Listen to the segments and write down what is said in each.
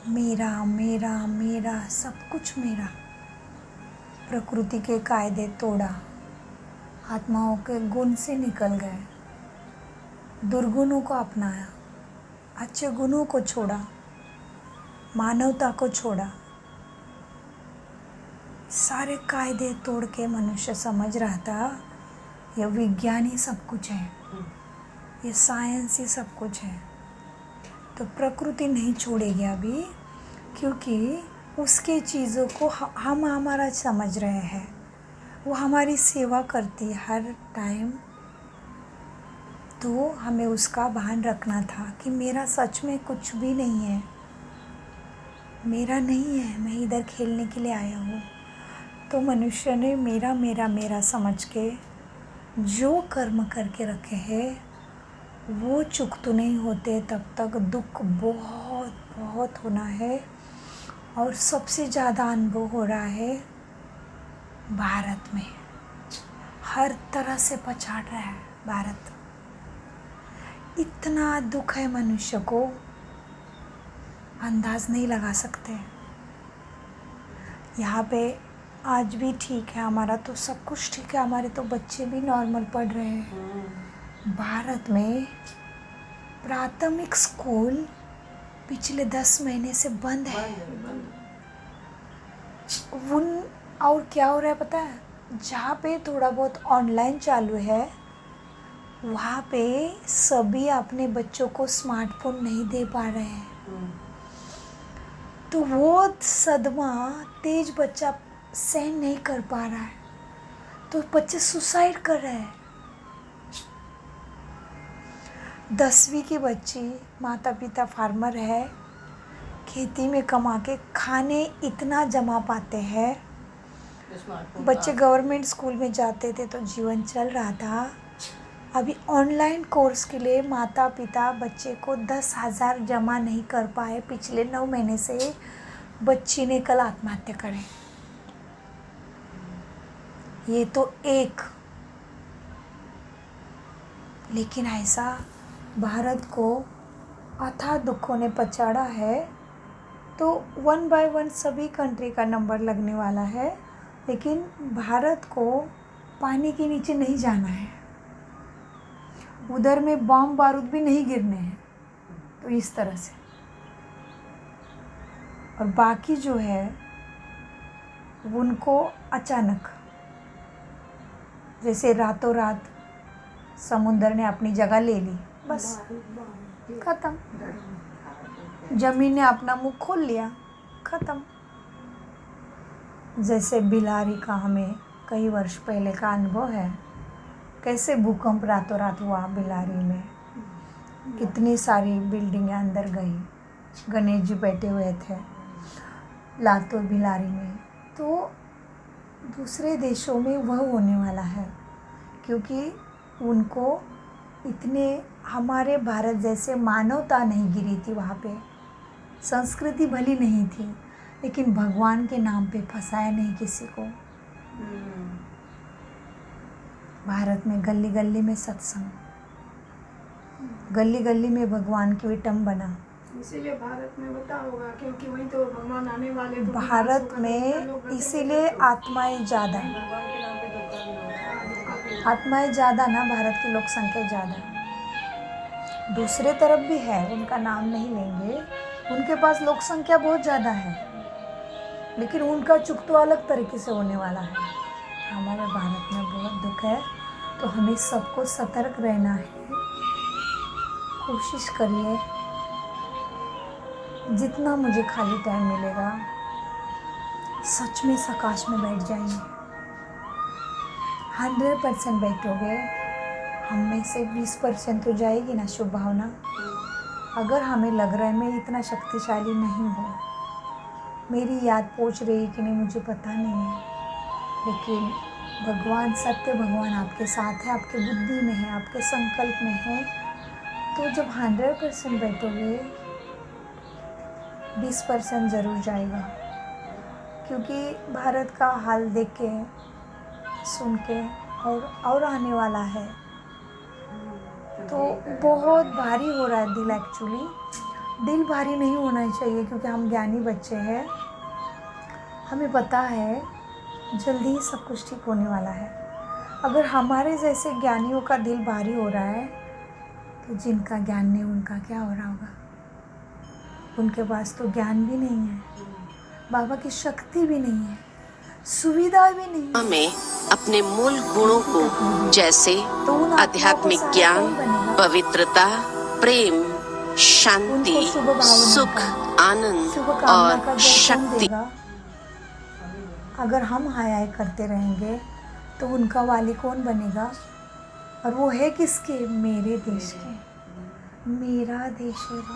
मेरा मेरा मेरा सब कुछ मेरा। प्रकृति के कायदे तोड़ा, आत्माओं के गुण से निकल गए, दुर्गुणों को अपनाया, अच्छे गुणों को छोड़ा, मानवता को छोड़ा। सारे कायदे तोड़ के मनुष्य समझ रहा था ये विज्ञान ही सब कुछ है, ये साइंस ही सब कुछ है। तो प्रकृति नहीं छोड़ेगी अभी, क्योंकि उसके चीज़ों को हम हमारा समझ रहे हैं। वो हमारी सेवा करती है हर टाइम। तो हमें उसका भान रखना था कि मेरा सच में कुछ भी नहीं है, मेरा नहीं है, मैं इधर खेलने के लिए आया हूँ। तो मनुष्य ने मेरा मेरा मेरा समझ के जो कर्म करके रखे हैं वो चूक तो नहीं होते, तब तक दुख बहुत बहुत होना है। और सबसे ज़्यादा अनुभव हो रहा है भारत में, हर तरह से पछाड़ रहा है भारत। इतना दुख है मनुष्य को, अंदाज़ नहीं लगा सकते। यहाँ पे आज भी ठीक है, हमारा तो सब कुछ ठीक है, हमारे तो बच्चे भी नॉर्मल पढ़ रहे हैं। भारत में प्राथमिक स्कूल पिछले 10 महीने से बंद है। और क्या हो रहा है पता है, जहाँ पे थोड़ा बहुत ऑनलाइन चालू है वहाँ पे सभी अपने बच्चों को स्मार्टफोन नहीं दे पा रहे हैं। तो वो सदमा तेज बच्चा सहन नहीं कर पा रहा है, तो बच्चे सुसाइड कर रहे हैं। 10वीं की बच्ची, माता पिता फार्मर है, खेती में कमा के खाने इतना जमा पाते हैं। बच्चे गवर्नमेंट स्कूल में जाते थे तो जीवन चल रहा था। अभी ऑनलाइन कोर्स के लिए माता पिता बच्चे को 10,000 जमा नहीं कर पाए। पिछले 9 महीने से बच्ची ने कल आत्महत्या करी। ये तो एक, लेकिन ऐसा भारत को अथाह दुखों ने पछाड़ा है। तो 1 बाय 1 सभी कंट्री का नंबर लगने वाला है, लेकिन भारत को पानी के नीचे नहीं जाना है, उधर में बम बारूद भी नहीं गिरने हैं। तो इस तरह से, और बाकी जो है उनको अचानक, जैसे रातों रात समुद्र ने अपनी जगह ले ली, बस खत्म। जमीन ने अपना मुंह खोल लिया, खत्म। जैसे बिलारी का हमें कई वर्ष पहले का अनुभव है, कैसे भूकंप रातों रात हुआ बिलारी में, कितनी सारी बिल्डिंगें अंदर गई, गणेश जी बैठे हुए थे लातूर बिलारी में। तो दूसरे देशों में वह होने वाला है, क्योंकि उनको इतने, हमारे भारत जैसे मानवता नहीं गिरी थी वहाँ पे, संस्कृति भली नहीं थी, लेकिन भगवान के नाम पे फंसाया नहीं किसी को। भारत में गली गली में सत्संग, गली गली में भगवान की विटंबना। इसीलिए भारत में बता होगा, क्योंकि वहीं तो भगवान आने वाले। तो भारत में इसीलिए आत्माएं ज़्यादा, आत्माएं ज़्यादा ना, भारत की लोक संख्या ज़्यादा। दूसरे तरफ भी है, उनका नाम नहीं लेंगे, उनके पास लोक संख्या बहुत ज़्यादा है, लेकिन उनका चुक तो अलग तरीके से होने वाला है। हमारे भारत में बहुत दुख है, तो हमें सबको सतर्क रहना है। कोशिश करिए, जितना मुझे खाली टाइम मिलेगा सच में सकाश में बैठ जाइए। 100% बैठोगे, हम में से 20% तो जाएगी ना शुभ भावना। अगर हमें लग रहा है मैं इतना शक्तिशाली नहीं हूँ, मेरी याद पहुँच रही है कि नहीं मुझे पता नहीं है, लेकिन भगवान, सत्य भगवान आपके साथ है, आपके बुद्धि में है, आपके संकल्प में है। तो जब 100% बैठोगे 20% ज़रूर जाएगा, क्योंकि भारत का हाल देख के, सुन के, और आने वाला है, तो बहुत भारी हो रहा है दिल एक्चुअली। दिल भारी नहीं होना चाहिए, क्योंकि हम ज्ञानी बच्चे हैं। हमें पता है जल्दी ही सब कुछ ठीक होने वाला है। अगर हमारे जैसे ज्ञानियों का दिल भारी हो रहा है तो जिनका ज्ञान नहीं उनका क्या हो रहा होगा। उनके पास तो ज्ञान भी नहीं है, बाबा की शक्ति भी नहीं है, सुविधा भी नहीं है। में अपने मूल गुणों को, जैसे तो उन आत्माओं को आध्यात्मिक सहारा ज्ञान, कौन बनेगा? पवित्रता, प्रेम, शांति, उनको शुभ भावना सुख, का, आनंद शुभकामना और का जल कौन शक्ति। देगा? अगर हम हाय हाय करते रहेंगे तो उनका वाली कौन बनेगा? और वो है किसके? मेरे देश के। मेरा देश है वो,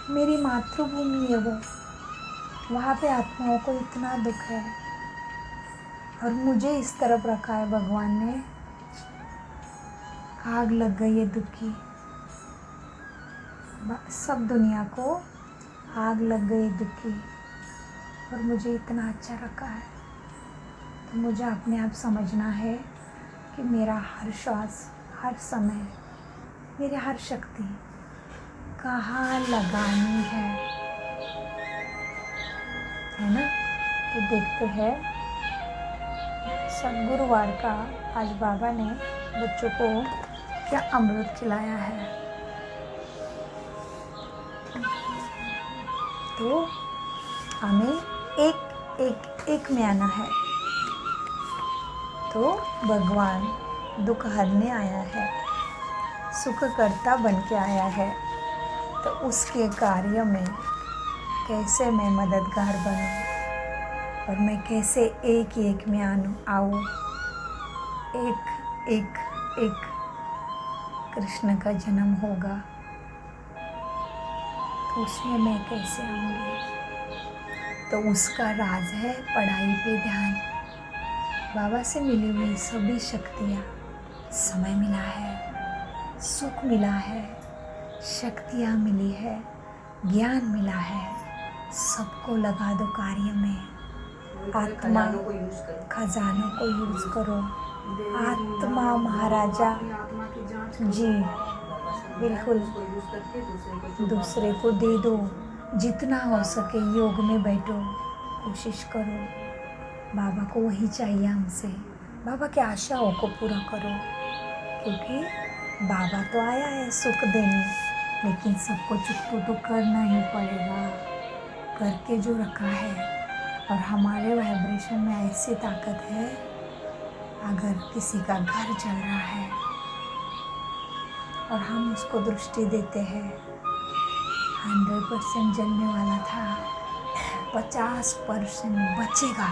मेरी मातृभूमि है वो। वहाँ पे आत्माओं को इतना दुख है और मुझे इस तरफ रखा है भगवान ने। आग लग गई है दुखी, सब दुनिया को आग लग गई दुखी, और मुझे इतना अच्छा रखा है। तो मुझे अपने आप समझना है कि मेरा हर श्वास, हर समय, मेरी हर शक्ति कहाँ लगानी है ना। तो देखते हैं, सब गुरुवार का आज बाबा ने बच्चों को क्या अमृत खिलाया है। तो हमें एक में आना है। तो भगवान दुख हरने आया है, सुख करता बन के आया है। तो उसके कार्य में कैसे मैं मददगार बनूं और मैं कैसे एक में आऊँ। एक कृष्ण का जन्म होगा तो उसमें मैं कैसे आऊँगी। तो उसका राज है पढ़ाई पे ध्यान। बाबा से मिली हुई सभी शक्तियाँ, समय मिला है, सुख मिला है, शक्तियाँ मिली है, ज्ञान मिला है, सबको लगा दो कार्य में। आत्मा खजानों को यूज़ करो। आत्मा महाराजा जी, बिल्कुल दूसरे को दे दो। जितना हो सके योग में बैठो, कोशिश करो। बाबा को वही चाहिए हमसे। बाबा की आशाओं को पूरा करो, क्योंकि बाबा तो आया है सुख देने, लेकिन सबको चुप तो करना ही पड़ेगा। करके जो रखा है, और हमारे वाइब्रेशन में ऐसी ताकत है, अगर किसी का घर चल रहा है और हम उसको दृष्टि देते हैं, 100% जलने वाला था, 50% बचेगा।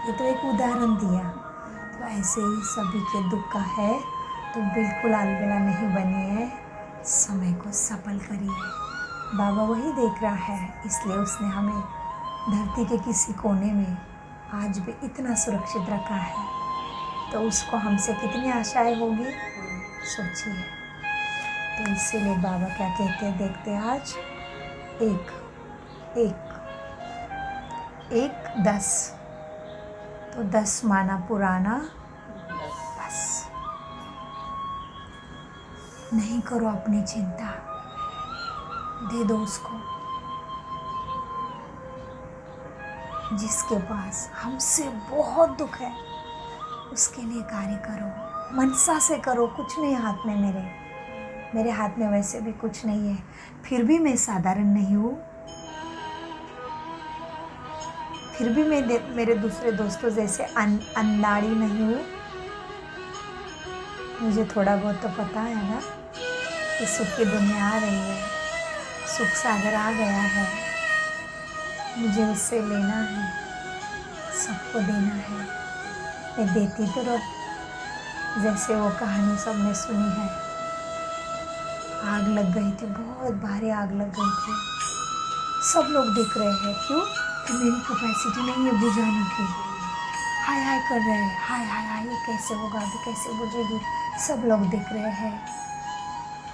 ये तो एक उदाहरण दिया। तो ऐसे ही सभी के दुख का है, तो बिल्कुल अलबेला नहीं बनिए, समय को सफल करिए। बाबा वही देख रहा है, इसलिए उसने हमें धरती के किसी कोने में आज भी इतना सुरक्षित रखा है। तो उसको हमसे कितनी आशाएं होगी, सोचिए। तो इसीलिए बाबा क्या कहते हैं, देखते हैं आज। एक 10, तो 10 माना पुराना, बस नहीं करो अपनी चिंता, दे दो उसको। जिसके पास हमसे बहुत दुख है, उसके लिए कार्य करो, मनसा से करो। कुछ नहीं हाथ में, मेरे हाथ में वैसे भी कुछ नहीं है, फिर भी मैं साधारण नहीं हूँ। फिर भी मैं मेरे दूसरे दोस्तों जैसे अनाड़ी नहीं हूँ। मुझे थोड़ा बहुत तो पता है ना कि सुख की दुनिया आ रही है, सुख सागर आ गया है, मुझे उससे लेना है, सबको देना है। मैं देती तो रहो। जैसे वो कहानी सबने सुनी है, आग लग गई थी, बहुत भारी आग लग गई थी। सब लोग देख रहे हैं, क्यों कि मेरी कैपेसिटी नहीं है बुझाने की। हाय हाय कर रहे हैं, हाय हाय हाय, ये कैसे होगा, अभी कैसे बुझेगी। सब लोग देख रहे हैं।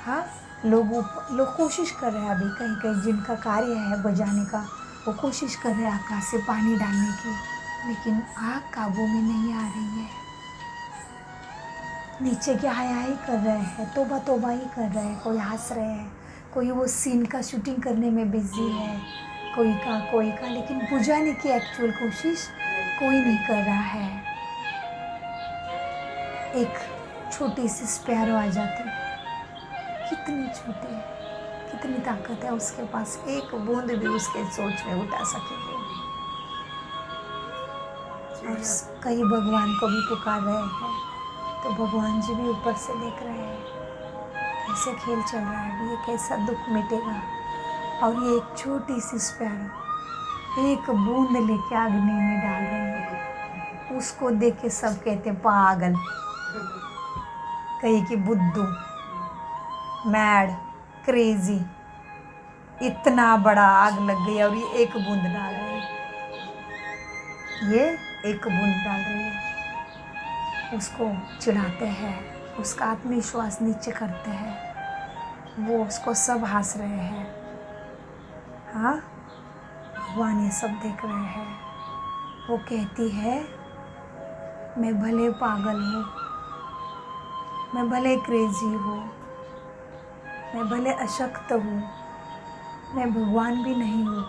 हाँ, लोग कोशिश कर रहे हैं अभी कहीं कहीं, जिनका कार्य है बुझाने का, वो कोशिश कर रहे हैं आकाश से पानी डालने की, लेकिन आग काबू में नहीं आ रही है। नीचे की हाय हाय कर रहे हैं, तोबा तोबा ही कर रहे हैं, कोई हंस रहे हैं, कोई वो सीन का शूटिंग करने में बिजी है, कोई का, लेकिन बुझाने की एक्चुअल कोशिश कोई नहीं कर रहा है। एक छोटी सी स्पैरो आ जाती है, कितनी छोटी है, कितनी ताकत है उसके पास, एक बूंद भी उसके सोच में उठा सकेगी। और कई भगवान को भी पुकार रहे हैं, तो भगवान जी भी ऊपर से देख रहे हैं कैसे खेल चल रहा है, ये कैसा दुख मिटेगा। और ये एक छोटी सी स्पैरो एक बूंद लेके अग्नि में डाल रही है। उसको देख के सब कहते पागल, कहीं की बुद्धू, मैड, क्रेजी, इतना बड़ा आग लग गई और ये एक बूंद डाल रही है, ये एक बूंद डाल रही है। उसको चिढ़ाते हैं, उसका आत्मविश्वास नीचे करते हैं, वो उसको सब हंस रहे हैं। हाँ, भगवान ये सब देख रहे हैं। वो कहती है मैं भले पागल हूँ, मैं भले क्रेजी हूँ, मैं भले अशक्त हूँ, मैं भगवान भी नहीं हूँ,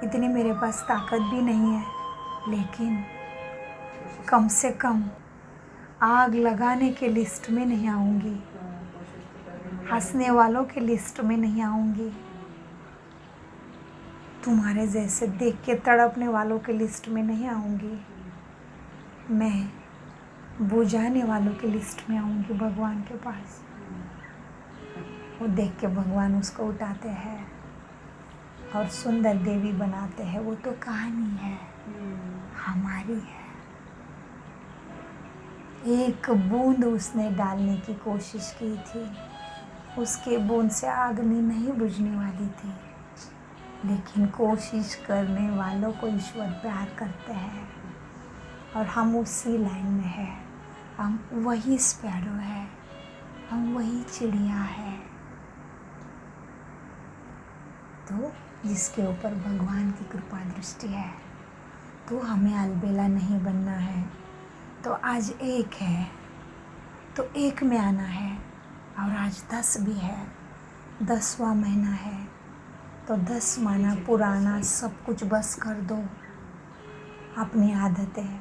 इतनी मेरे पास ताकत भी नहीं है, लेकिन कम से कम आग लगाने के लिस्ट में नहीं आऊँगी, हंसने वालों के लिस्ट में नहीं आऊँगी, तुम्हारे जैसे देख के तड़पने वालों के लिस्ट में नहीं आऊँगी, मैं बुझाने वालों के लिस्ट में आऊँगी भगवान के पास। वो देख के भगवान उसको उठाते हैं और सुंदर देवी बनाते हैं। वो तो कहानी है, हमारी है। एक बूंद उसने डालने की कोशिश की थी, उसके बूंद से अग्नि नहीं बुझने वाली थी, लेकिन कोशिश करने वालों को ईश्वर प्यार करते हैं। और हम उसी लाइन में हैं, हम वही स्पैरो है, हम वही चिड़िया है। तो जिसके ऊपर भगवान की कृपा दृष्टि है, तो हमें अलबेला नहीं बनना है। तो आज एक है तो एक में आना है, और आज 10 भी है, 10वां महीना है, तो 10 महीना पुराना सब कुछ बस कर दो। अपनी आदतें,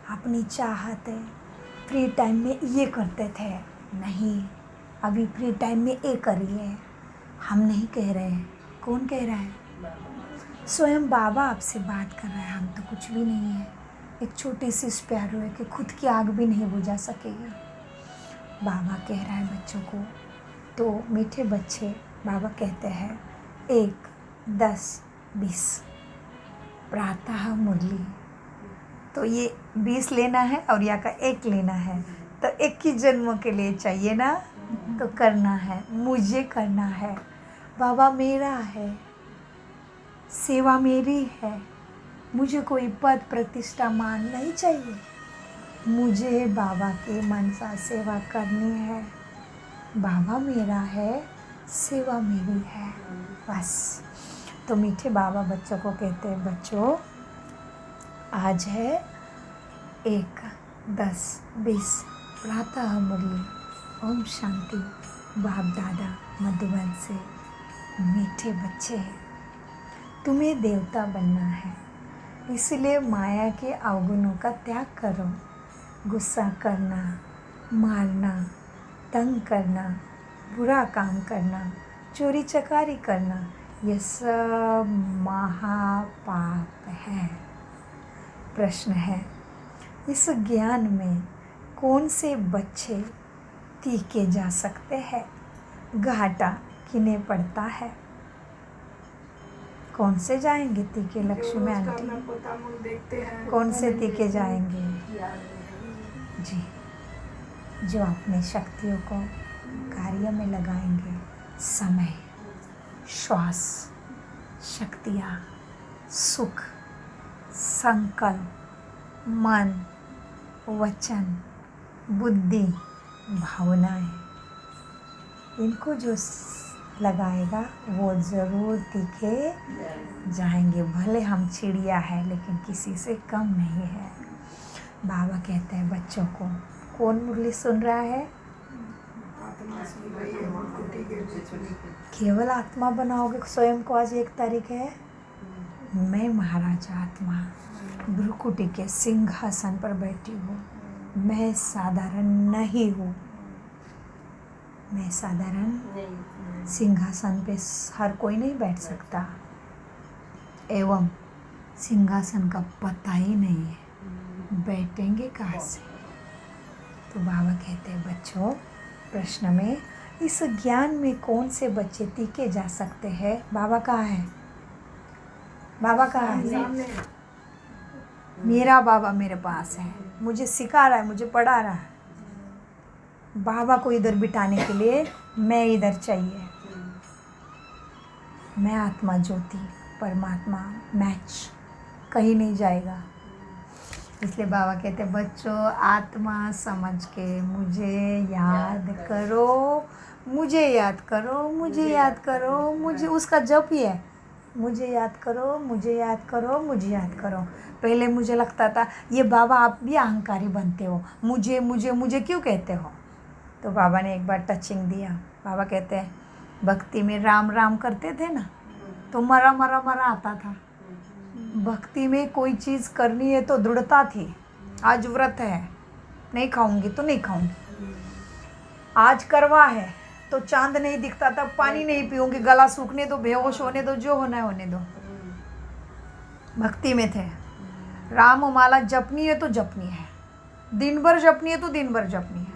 अपनी चाहतें, फ्री टाइम में ये करते थे, नहीं, अभी फ्री टाइम में ये करिए। हम नहीं कह रहे हैं, कौन कह रहा है? स्वयं बाबा आपसे बात कर रहा है। हम तो कुछ भी नहीं है, एक छोटी सी स्पैरो है कि खुद की आग भी नहीं बुझा सकेगी। बाबा कह रहा है बच्चों को, तो मीठे बच्चे बाबा कहते हैं 1, 10, 20 प्रातः मुरली। तो ये 20 लेना है और या का 1 लेना है, तो 21 जन्मों के लिए चाहिए ना, तो करना है, मुझे करना है। बाबा मेरा है, सेवा मेरी है, मुझे कोई पद प्रतिष्ठा मान नहीं चाहिए, मुझे बाबा के मनसा सेवा करनी है। बाबा मेरा है, सेवा मेरी है, बस। तो मीठे बाबा बच्चों को कहते हैं, बच्चों आज है 1, 10, 20 प्रातः मुरली। ओम शांति। बाप दादा मधुबन से। मीठे बच्चे, तुम्हें देवता बनना है, इसलिए माया के अवगुणों का त्याग करो। गुस्सा करना, मारना, तंग करना, बुरा काम करना, चोरी चकारी करना, ये सब महापाप है। प्रश्न है, इस ज्ञान में कौन से बच्चे तीखे जा सकते हैं? घाटा किन्हें पड़ता है? कौन से जाएंगे तीखे? लक्ष्मी आंटी, देखते हैं, कौन से तीखे जाएंगे? जी, जो अपने शक्तियों को कार्य में लगाएंगे। समय, श्वास, शक्तियाँ, सुख, संकल्प, मन, वचन, बुद्धि, भावनाएं, इनको जो लगाएगा वो ज़रूर तीखे जाएंगे। भले हम चिड़िया है, लेकिन किसी से कम नहीं है। बाबा कहते हैं बच्चों को, कौन मुरली सुन रहा है? आत्मा सुन रही है भ्रुकुटी के बीच। केवल आत्मा बनाओगे स्वयं को। आज 1 तारीख है। मैं महाराजा आत्मा भ्रुकुटी के सिंहासन पर बैठी हूँ। मैं साधारण नहीं हूँ। मैं साधारण सिंहासन पे हर कोई नहीं बैठ सकता, एवं सिंहासन का पता ही नहीं है, बैठेंगे कहाँ से? तो बाबा कहते हैं बच्चों, प्रश्न में इस ज्ञान में कौन से बच्चे टीके जा सकते हैं? बाबा कहाँ है? बाबा कहाँ है? सामने मेरा बाबा मेरे पास है, मुझे सिखा रहा है, मुझे पढ़ा रहा है। बाबा को इधर बिठाने के लिए मैं इधर चाहिए। मैं आत्मा ज्योति परमात्मा मैच कहीं नहीं जाएगा। इसलिए बाबा कहते हैं बच्चों, आत्मा समझ के मुझे याद करो, मुझे याद करो, मुझे याद करो। मुझे उसका जप ही है, मुझे याद करो, मुझे याद करो, मुझे याद करो। पहले मुझे लगता था ये बाबा आप भी अहंकारी बनते हो, मुझे मुझे मुझे क्यों कहते हो? तो बाबा ने एक बार टचिंग दिया। बाबा कहते हैं भक्ति में राम राम करते थे ना, तो मरा मरा मरा आता था। भक्ति में कोई चीज़ करनी है तो दृढ़ता थी। आज व्रत है, नहीं खाऊंगी तो नहीं खाऊंगी। आज करवा है तो चांद नहीं दिखता था, पानी नहीं पीऊंगी, गला सूखने दो, बेहोश होने दो, जो होना है होने दो। भक्ति में थे। राम माला जपनी है तो जपनी है, दिन भर जपनी है तो दिन भर जपनी है।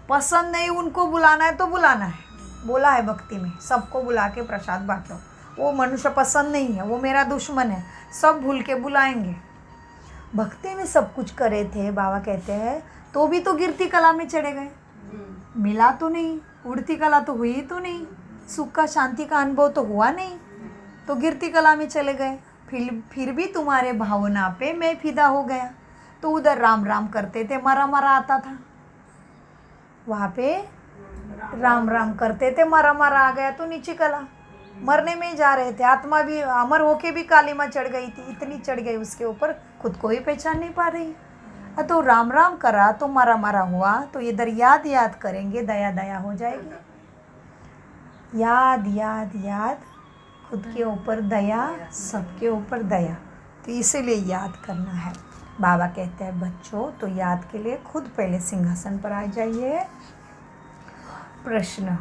पसंद नहीं उनको बुलाना है तो बुलाना है। बोला है भक्ति में सबको बुला के प्रसाद बांटो। वो मनुष्य पसंद नहीं है, वो मेरा दुश्मन है, सब भूल के बुलाएंगे। भक्ति में सब कुछ करे थे। बाबा कहते हैं तो भी तो गिरती कला में चढ़े गए। मिला तो नहीं, उड़ती कला तो हुई तो नहीं, सुख का शांति का अनुभव तो हुआ नहीं, तो गिरती कला में चले गए। फिर भी तुम्हारे भावना पे मैं फिदा हो गया। तो उधर राम राम करते थे, मरा मरा आता था। वहाँ पे राम राम करते थे, मरा मरा आ गया तो नीचे कला, मरने में ही जा रहे थे। आत्मा भी अमर होके भी कालीमा चढ़ गई थी, इतनी चढ़ गई उसके ऊपर, खुद को ही पहचान नहीं पा रही। तो राम राम करा तो मरा मरा हुआ। तो इधर याद याद करेंगे, दया दया हो जाएगी। याद याद याद, खुद के ऊपर दया, सबके ऊपर दया। तो इसीलिए याद करना है। बाबा कहते हैं बच्चों, तो याद के लिए खुद पहले सिंहासन पर आ जाइए। प्रश्न,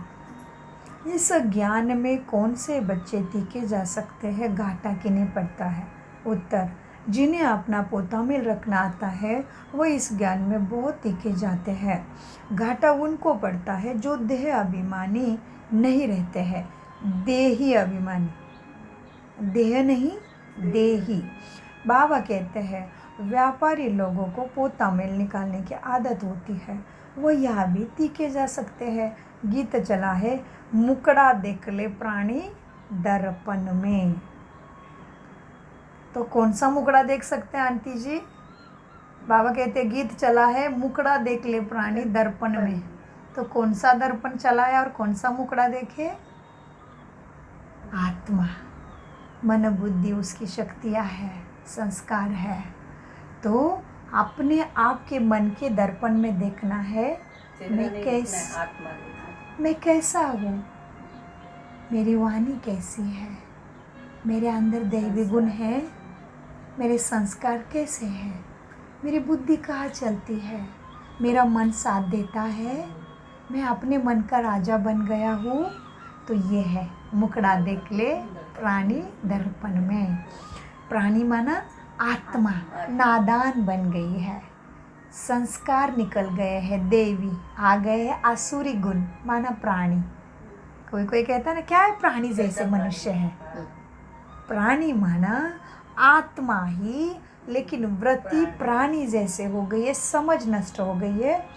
इस ज्ञान में कौन से बच्चे टीके जा सकते हैं? घाटा किन्हें पड़ता है? उत्तर, जिन्हें अपना पोता में रखना आता है वो इस ज्ञान में बहुत टीके जाते हैं। घाटा उनको पड़ता है जो देह अभिमानी नहीं रहते हैं। देही अभिमानी, देह नहीं देही। बाबा कहते हैं व्यापारी लोगों को पोता मेल निकालने की आदत होती है, वो यहाँ भी तीखे जा सकते हैं। गीत चला है, मुकड़ा देख ले प्राणी दर्पण में। तो कौन सा मुकड़ा देख सकते हैं आंटी जी? बाबा कहते हैं गीत चला है, मुकड़ा देख ले प्राणी दर्पण में। तो कौन सा दर्पण चला है और कौन सा मुकड़ा देखे? आत्मा, मन बुद्धि उसकी शक्तियाँ है, संस्कार है। तो अपने आप के मन के दर्पण में देखना है, मैं कैसा हूँ, मेरी वाणी कैसी है, मेरे अंदर दैवी गुण है, मेरे संस्कार कैसे हैं, मेरी बुद्धि कहाँ चलती है, मेरा मन साथ देता है, मैं अपने मन का राजा बन गया हूँ। तो ये है मुकड़ा देख ले प्राणी दर्पण में। प्राणी माना आत्मा नादान बन गई है, संस्कार निकल गए हैं, देवी आ गए हैं, आसुरी गुण माना प्राणी। कोई कोई कहता है ना क्या है प्राणी जैसे मनुष्य है। प्राणी माना आत्मा ही, लेकिन वृत्ति प्राणी जैसे हो गई है, समझ नष्ट हो गई है,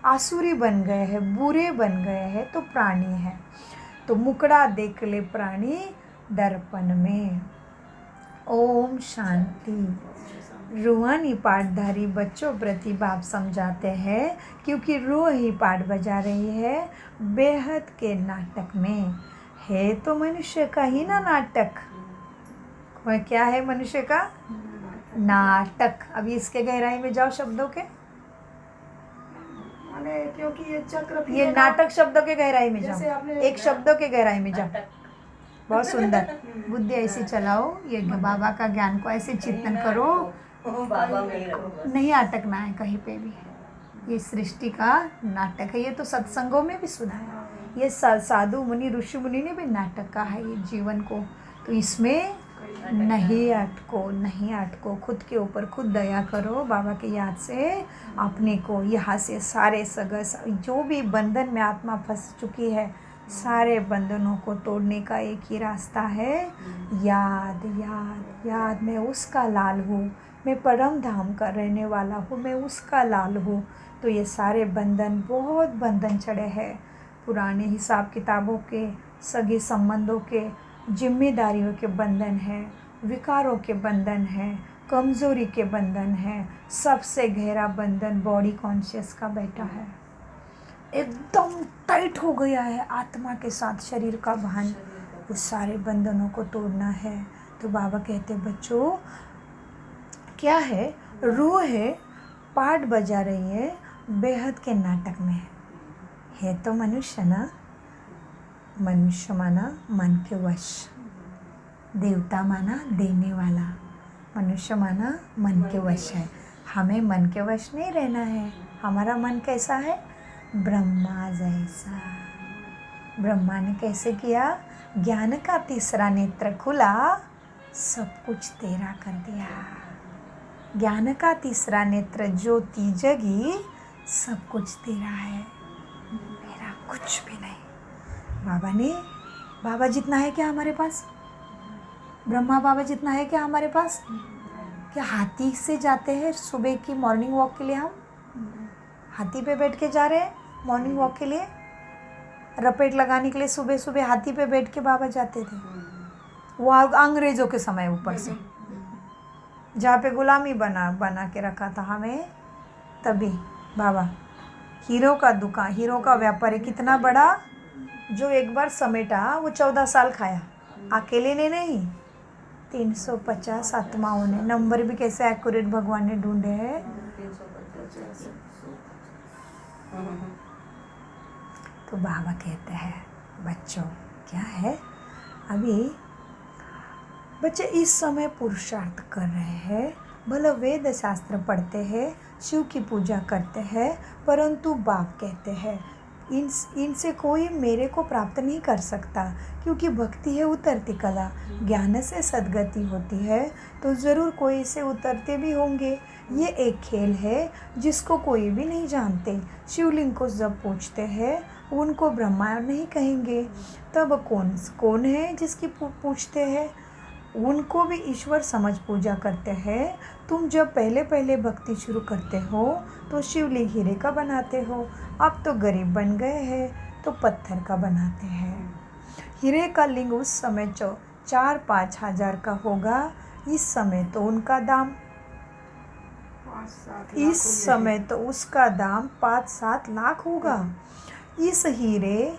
आसुरी बन गए हैं, बुरे बन गए हैं, तो प्राणी है। तो मुकड़ा देख ले प्राणी दर्पण में। ओम शांति। रूहानी पाठधारी बच्चों प्रति बाप समझाते हैं, क्योंकि रूह ही पाठ बजा रही है बेहद के नाटक में। है तो मनुष्य का ही ना नाटक। क्या है मनुष्य का? नाटक। अभी इसके गहराई में जाओ शब्दों के। हमें, क्योंकि ये चक्र ये फिरेगा। नाटक शब्दों के गहराई में जैसे जाओ, आपने एक शब्दों के गहराई में जाओ। बहुत सुंदर बुद्धि ऐसी चलाओ, ये बाबा का ज्ञान को ऐसे चिंतन करो, नहीं अटकना है कहीं पे भी। ये सृष्टि का नाटक है, ये तो सत्संगों में भी सुना है, ये साधु मुनि ऋषि मुनि ने भी नाटक कहा है ये जीवन को। तो इसमें नहीं अटको, नहीं अटको, खुद के ऊपर खुद दया करो। बाबा की याद से अपने को यहाँ से सारे जो भी बंधन में आत्मा फंस चुकी है, सारे बंधनों को तोड़ने का एक ही रास्ता है, याद याद याद। मैं उसका लाल हूँ, मैं परम धाम का रहने वाला हूँ, मैं उसका लाल हूँ। तो ये सारे बंधन, बहुत बंधन चढ़े हैं, पुराने हिसाब किताबों के, सगे संबंधों के, जिम्मेदारियों के बंधन है, विकारों के बंधन है, कमज़ोरी के बंधन है। सबसे गहरा बंधन बॉडी कॉन्शियस का बैठा है, एकदम टाइट हो गया है आत्मा के साथ शरीर का भान। उस सारे बंधनों को तोड़ना है। तो बाबा कहते बच्चों, क्या है, रूह है, पाठ बजा रही है बेहद के नाटक में है। तो मनुष्य ना, मनुष्य माना मन के वश, देवता माना देने वाला, मनुष्य माना मन के वश है। हमें मन के वश नहीं रहना है। हमारा मन कैसा है, ब्रह्मा जैसा। ब्रह्मा ने कैसे किया, ज्ञान का तीसरा नेत्र खुला, सब कुछ तेरा कर दिया। ज्ञान का तीसरा नेत्र ज्योति जगी, सब कुछ तेरा है, मेरा कुछ भी नहीं। बाबा जितना है क्या हमारे पास, ब्रह्मा बाबा जितना है क्या हमारे पास। क्या हाथी से जाते हैं सुबह की मॉर्निंग वॉक के लिए, हम हाथी पे बैठ के जा रहे हैं मॉर्निंग वॉक के लिए, रपेट लगाने के लिए सुबह सुबह हाथी पे बैठ के बाबा जाते थे। वो अंग्रेज़ों के समय ऊपर से, जहाँ पे गुलामी बना के रखा था हमें, तभी बाबा हीरो का दुकान, हीरो का व्यापारी कितना बड़ा, जो एक बार समेटा वो 14 साल खाया, अकेले ने नहीं, 350 आत्माओं ने। नंबर भी कैसे एक्यूरेट भगवान ने ढूंढे हैं। तो बाबा कहते हैं बच्चों, क्या है, अभी बच्चे इस समय पुरुषार्थ कर रहे हैं, भले वेद शास्त्र पढ़ते हैं, शिव की पूजा करते हैं, परंतु बाप कहते हैं इनसे कोई मेरे को प्राप्त नहीं कर सकता, क्योंकि भक्ति है उतरती कला, ज्ञान से सद्गति होती है। तो ज़रूर कोई से उतरते भी होंगे। ये एक खेल है जिसको कोई भी नहीं जानते। शिवलिंग को जब पूछते हैं उनको ब्रह्मा नहीं कहेंगे, तब कौन है जिसकी पूछते हैं, उनको भी ईश्वर समझ पूजा करते हैं। तुम जब पहले भक्ति शुरू करते हो तो शिवलिंग हीरे का बनाते हो, अब तो गरीब बन गए हैं तो पत्थर का बनाते हैं। हीरे का लिंग उस समय 4-5 हज़ार का होगा, इस समय तो उनका दाम, इस समय तो उसका दाम 5-7 लाख होगा। इस हीरे,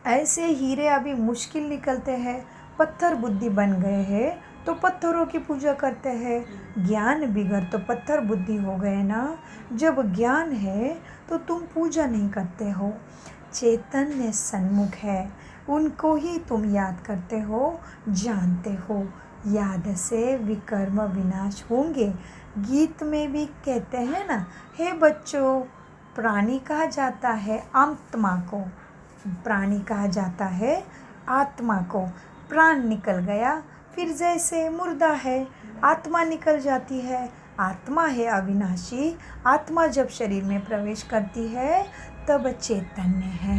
ऐसे हीरे अभी मुश्किल निकलते हैं। पत्थर बुद्धि बन गए हैं तो पत्थरों की पूजा करते हैं। ज्ञान बिगड़ तो पत्थर बुद्धि हो गए ना। जब ज्ञान है तो तुम पूजा नहीं करते हो। चैतन्य सन्मुख है, उनको ही तुम याद करते हो, जानते हो। याद से विकर्म विनाश होंगे। गीत में भी कहते हैं ना, हे बच्चों, प्राणी कहा जाता है आत्मा को, प्राणी कहा जाता है आत्मा को। प्राण निकल गया फिर जैसे मुर्दा है, आत्मा निकल जाती है। आत्मा है अविनाशी। आत्मा जब शरीर में प्रवेश करती है तब चैतन्य है।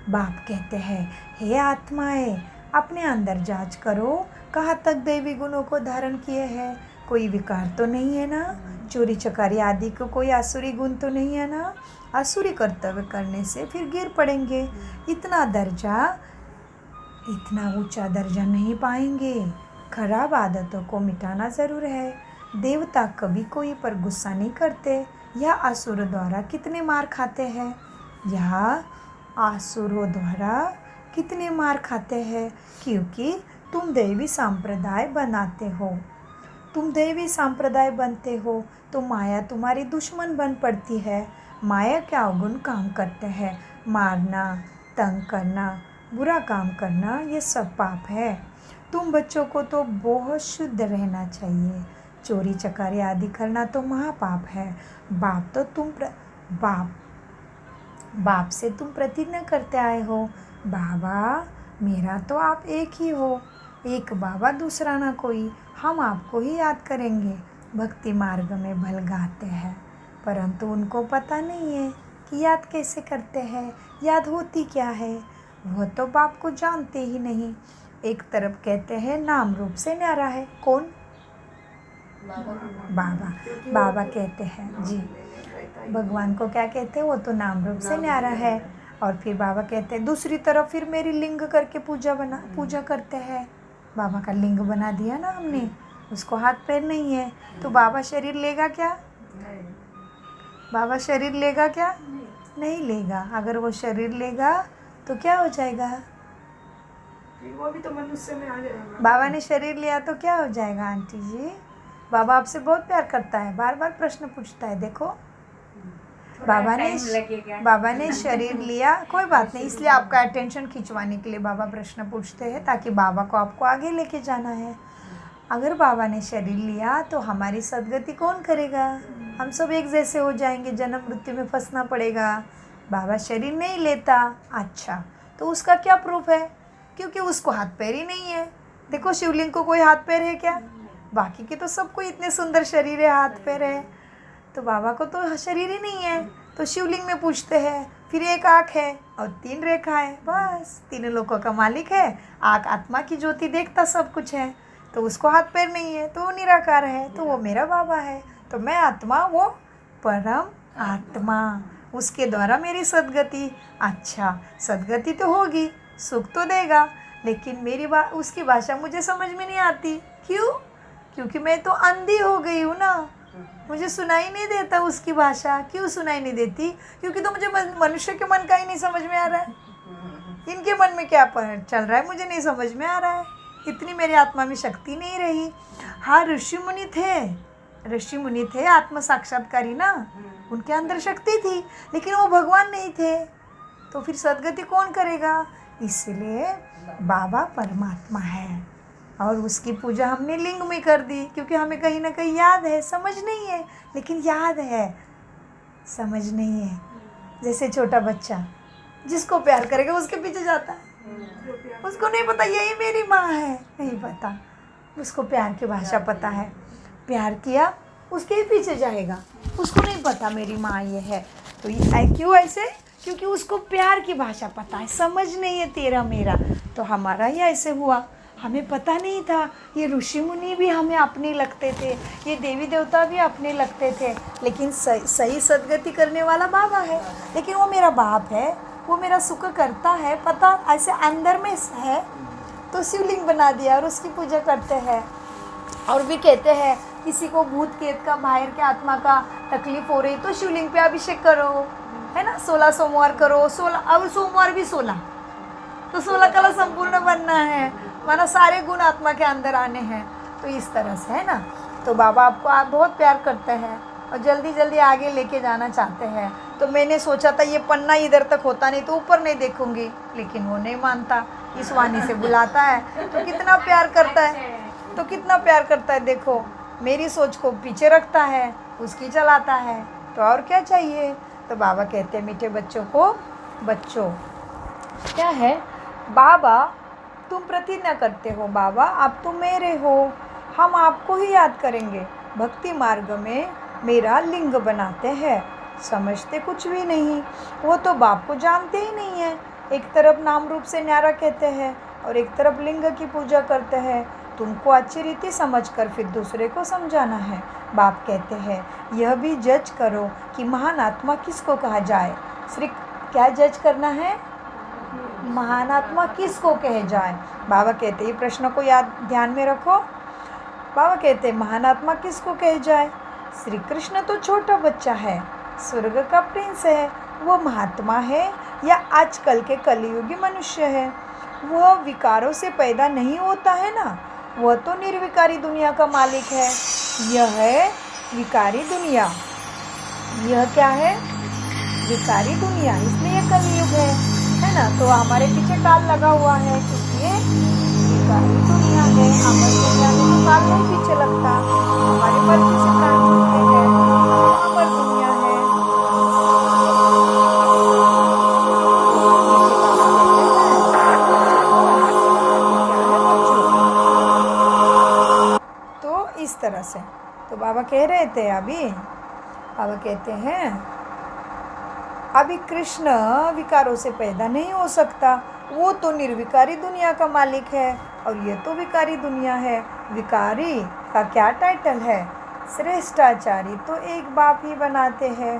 बाप कहते हैं, हे आत्माएं, अपने अंदर जांच करो, कहाँ तक दैवी गुणों को धारण किए हैं। कोई विकार तो नहीं है ना, चोरी चकारी आदि को कोई आसुरी गुण तो नहीं है ना। आसुरी कर्तव्य करने से फिर गिर पड़ेंगे। इतना ऊंचा दर्जा नहीं पाएंगे। खराब आदतों को मिटाना ज़रूर है। देवता कभी कोई पर गुस्सा नहीं करते। यह असुर द्वारा कितने मार खाते हैं, कितने मार खाते हैं, क्योंकि तुम दैवी संप्रदाय बनाते हो। तुम दैवी संप्रदाय बनते हो तो माया तुम्हारी दुश्मन बन पड़ती है। माया के अवगुण काम करते हैं। मारना, तंग करना, बुरा काम करना, ये सब पाप है। तुम बच्चों को तो बहुत शुद्ध रहना चाहिए। चोरी चकारी आदि करना तो महापाप है। बाप से तुम प्रतिज्ञा करते आए हो, बाबा मेरा तो आप एक ही हो, एक बाबा दूसरा ना कोई, हम आपको ही याद करेंगे। भक्ति मार्ग में भल गाते हैं, परंतु उनको पता नहीं है कि याद कैसे करते हैं, याद होती क्या है। वह तो बाप को जानते ही नहीं। एक तरफ कहते हैं नाम रूप से न्यारा है। कौन? बाबा कहते हैं जी। भगवान को क्या कहते हैं? वो तो नाम रूप से न्यारा है। और फिर बाबा कहते हैं दूसरी तरफ फिर मेरी लिंग करके पूजा करते हैं। बाबा का लिंग बना दिया ना हमने, उसको हाथ पैर नहीं है, तो बाबा शरीर लेगा क्या? बाबा शरीर लेगा क्या? नहीं लेगा। अगर वो शरीर लेगा तो क्या हो जाएगा? फिर वो भी तो मनुष्य में आ जाएगा। बाबा ने शरीर लिया तो क्या हो जाएगा आंटी जी? बाबा आपसे बहुत प्यार करता है, बार बार प्रश्न पूछता है। देखो बाबा ने शरीर लिया, कोई बात नहीं, इसलिए आपका अटेंशन खिंचवाने के लिए बाबा प्रश्न पूछते हैं, ताकि बाबा को आपको आगे लेके जाना है। अगर बाबा ने शरीर लिया तो हमारी सदगति कौन करेगा? हम सब एक जैसे हो जाएंगे, जन्म मृत्यु में फंसना पड़ेगा। बाबा शरीर नहीं लेता, अच्छा तो उसका क्या प्रूफ है? क्योंकि उसको हाथ पैर ही नहीं है। देखो शिवलिंग को कोई हाथ पैर है क्या? बाकी के तो सबको इतने सुंदर शरीर है, हाथ पैर है, तो बाबा को तो शरीर ही नहीं है। तो शिवलिंग में पूछते हैं, फिर एक आँख है और 3 रेखा है, बस 3 लोगों का मालिक है। आँख आत्मा की ज्योति देखता सब कुछ है, तो उसको हाथ पैर नहीं है, तो वो निराकार है, तो वो मेरा बाबा है। तो मैं आत्मा, वो परम आत्मा, उसके द्वारा मेरी सदगति। अच्छा सदगति तो होगी, सुख तो देगा, लेकिन उसकी भाषा मुझे समझ में नहीं आती। क्यों? क्योंकि मैं तो अंधी हो गई हूँ ना, मुझे सुनाई नहीं देता उसकी भाषा। क्यों सुनाई नहीं देती? क्योंकि तो मुझे मनुष्य के मन का ही नहीं समझ में आ रहा है। इनके मन में क्या चल रहा है मुझे नहीं समझ में आ रहा है। इतनी मेरी आत्मा में शक्ति नहीं रही। हाँ ऋषि मुनि थे आत्म साक्षात्कारी ना, उनके अंदर शक्ति थी, लेकिन वो भगवान नहीं थे, तो फिर सदगति कौन करेगा? इसलिए बाबा परमात्मा है, और उसकी पूजा हमने लिंग में कर दी, क्योंकि हमें कहीं ना कहीं याद है, समझ नहीं है, लेकिन याद है, समझ नहीं है। जैसे छोटा बच्चा जिसको प्यार करेगा उसके पीछे जाता है, उसको नहीं पता यही मेरी माँ है, नहीं पता, उसको प्यार की भाषा पता है, प्यार किया उसके ही पीछे जाएगा, उसको नहीं पता मेरी माँ ये है। तो ये क्यों ऐसे? क्योंकि उसको प्यार की भाषा पता है, समझ नहीं है तेरा मेरा। तो हमारा ही ऐसे हुआ, हमें पता नहीं था। ये ऋषि मुनि भी हमें अपने लगते थे, ये देवी देवता भी अपने लगते थे, लेकिन सही सदगति करने वाला बाबा है। लेकिन वो मेरा बाप है, वो मेरा सुख करता है, पता ऐसे अंदर में है, तो शिवलिंग बना दिया और उसकी पूजा करते हैं। और भी कहते हैं किसी को भूत प्रेत का, बाहर के आत्मा का तकलीफ हो रही तो शिवलिंग पे अभिषेक करो, है ना, 16 सोमवार करो, 16 अब सोमवार भी 16, तो 16 कला संपूर्ण बनना है, माना सारे गुण आत्मा के अंदर आने हैं। तो इस तरह से है ना। तो बाबा आपको आप बहुत प्यार करते हैं और जल्दी जल्दी आगे लेके जाना चाहते हैं। तो मैंने सोचा था ये पन्ना इधर तक होता नहीं तो ऊपर नहीं देखूंगी, लेकिन वो नहीं मानता, इस वाणी से बुलाता है। तो कितना प्यार करता है, तो कितना प्यार करता है। देखो मेरी सोच को पीछे रखता है, उसकी चलाता है, तो और क्या चाहिए। तो बाबा कहते हैं मीठे बच्चों को, बच्चों क्या है, बाबा तुम प्रतिज्ञा करते हो, बाबा आप तो मेरे हो, हम आपको ही याद करेंगे। भक्ति मार्ग में मेरा लिंग बनाते हैं, समझते कुछ भी नहीं। वो तो बाप को जानते ही नहीं है। एक तरफ नाम रूप से न्यारा कहते हैं और एक तरफ लिंग की पूजा करते हैं। तुमको अच्छी रीति समझकर फिर दूसरे को समझाना है। बाप कहते हैं यह भी जज करो कि महान आत्मा किसको कहा जाए। श्री क्या जज करना है? महान आत्मा किसको कहे जाए। बाबा कहते हैं, प्रश्न को याद ध्यान में रखो। बाबा कहते हैं महान आत्मा किसको कहे जाए। श्री कृष्ण तो छोटा बच्चा है, स्वर्ग का प्रिंस है, वो महात्मा है या आजकल के कलियुगी मनुष्य है। वह विकारों से पैदा नहीं होता है ना, वह तो निर्विकारी दुनिया का मालिक है। यह है विकारी दुनिया। यह क्या है? विकारी दुनिया, इसलिए ये कलयुग है ना। तो हमारे पीछे काल लगा हुआ है क्योंकि ये विकारी दुनिया है। अमर दुनिया में तो काल नहीं पीछे लगता, हमारे मर्जी से प्राण चलते हैं, तो अमर दुनिया है। तो इस तरह से तो बाबा कह रहे थे, बाबा कहते हैं अभी कृष्ण विकारों से पैदा नहीं हो सकता, वो तो निर्विकारी दुनिया का मालिक है और ये तो विकारी दुनिया है। विकारी का क्या टाइटल है? श्रेष्ठाचारी तो एक बाप ही बनाते हैं,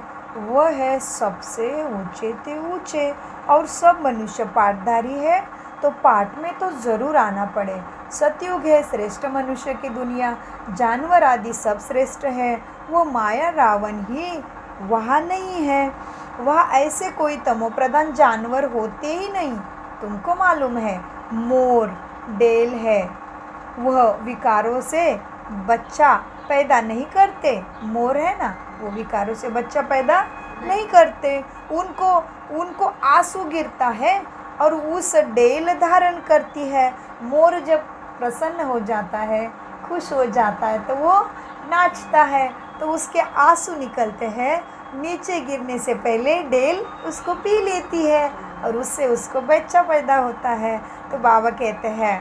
वह है सबसे ऊंचे ते ऊंचे, और सब मनुष्य पाठधारी है तो पाठ में तो ज़रूर आना पड़े। सतयुग है श्रेष्ठ मनुष्य की दुनिया, जानवर आदि सब श्रेष्ठ है, वो माया रावण ही वहाँ नहीं है। वह ऐसे कोई तमोप्रधान जानवर होते ही नहीं। तुमको मालूम है मोर डेल है, वह विकारों से बच्चा पैदा नहीं करते। मोर है ना, वो विकारों से बच्चा पैदा नहीं करते। उनको आंसू गिरता है और उस डेल धारण करती है। मोर जब प्रसन्न हो जाता है, खुश हो जाता है तो वो नाचता है, तो उसके आंसू निकलते हैं, नीचे गिरने से पहले डेल उसको पी लेती है और उससे उसको बच्चा पैदा होता है। तो बाबा कहते हैं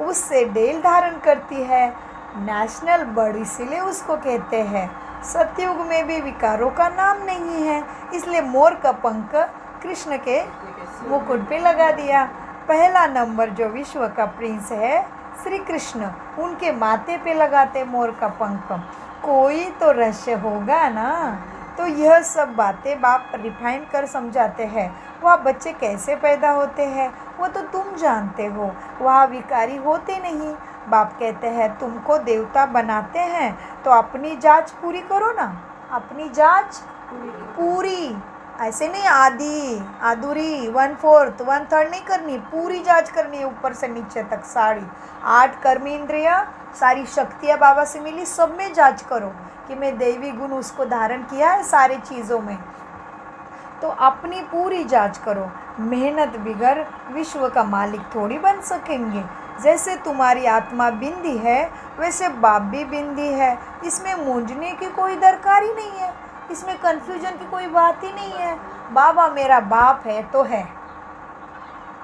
उससे डेल धारण करती है, नेशनल बर्ड इसीलिए उसको कहते हैं। सतयुग में भी विकारों का नाम नहीं है, इसलिए मोर का पंख कृष्ण के मुकुट पे लगा दिया। पहला नंबर जो विश्व का प्रिंस है श्री कृष्ण, उनके माथे पे लगाते मोर का पंख। कोई तो रहस्य होगा ना। तो यह सब बातें बाप रिफाइन कर समझाते हैं। वह बच्चे कैसे पैदा होते हैं वो तो तुम जानते हो, वह विकारी होते नहीं। बाप कहते हैं तुमको देवता बनाते हैं तो अपनी जांच पूरी करो ना, अपनी जांच पूरी, ऐसे नहीं आधी अधूरी 1/4 1/3 नहीं करनी, पूरी जांच करनी है ऊपर से नीचे तक। 8 कर्म इंद्रिया सारी शक्तियाँ बाबा से मिली, सब में जांच करो कि मैं दैवी गुण उसको धारण किया है सारी चीज़ों में। तो अपनी पूरी जांच करो। मेहनत बिगर विश्व का मालिक थोड़ी बन सकेंगे। जैसे तुम्हारी आत्मा बिंदी है वैसे बाप भी बिंदी है, इसमें मूंझने की कोई दरकार ही नहीं है, इसमें कन्फ्यूजन की कोई बात ही नहीं है। बाबा मेरा बाप है तो है,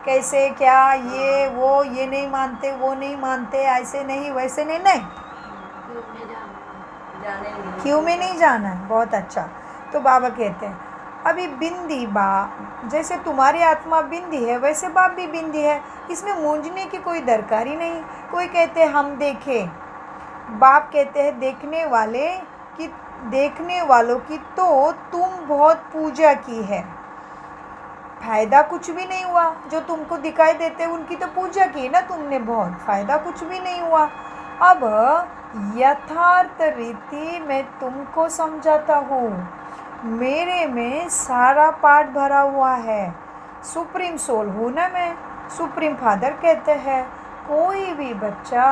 कैसे क्या ये वो ये नहीं मानते वो नहीं मानते, ऐसे नहीं वैसे नहीं, नहीं क्यों में नहीं जाना है। बहुत अच्छा। तो बाबा कहते हैं अभी बिंदी जैसे तुम्हारी आत्मा बिंदी है वैसे बाप भी बिंदी है, इसमें मूंझने की कोई दरकार ही नहीं। कोई कहते हैं हम देखें, बाप कहते हैं देखने वालों की तो तुम बहुत पूजा की है, फ़ायदा कुछ भी नहीं हुआ। जो तुमको दिखाई देते उनकी तो पूजा की ना तुमने बहुत, फ़ायदा कुछ भी नहीं हुआ। अब यथार्थ रीति मैं तुमको समझाता हूँ, मेरे में सारा पाठ भरा हुआ है। सुप्रीम सोल हूँ ना मैं, सुप्रीम फादर कहते हैं। कोई भी बच्चा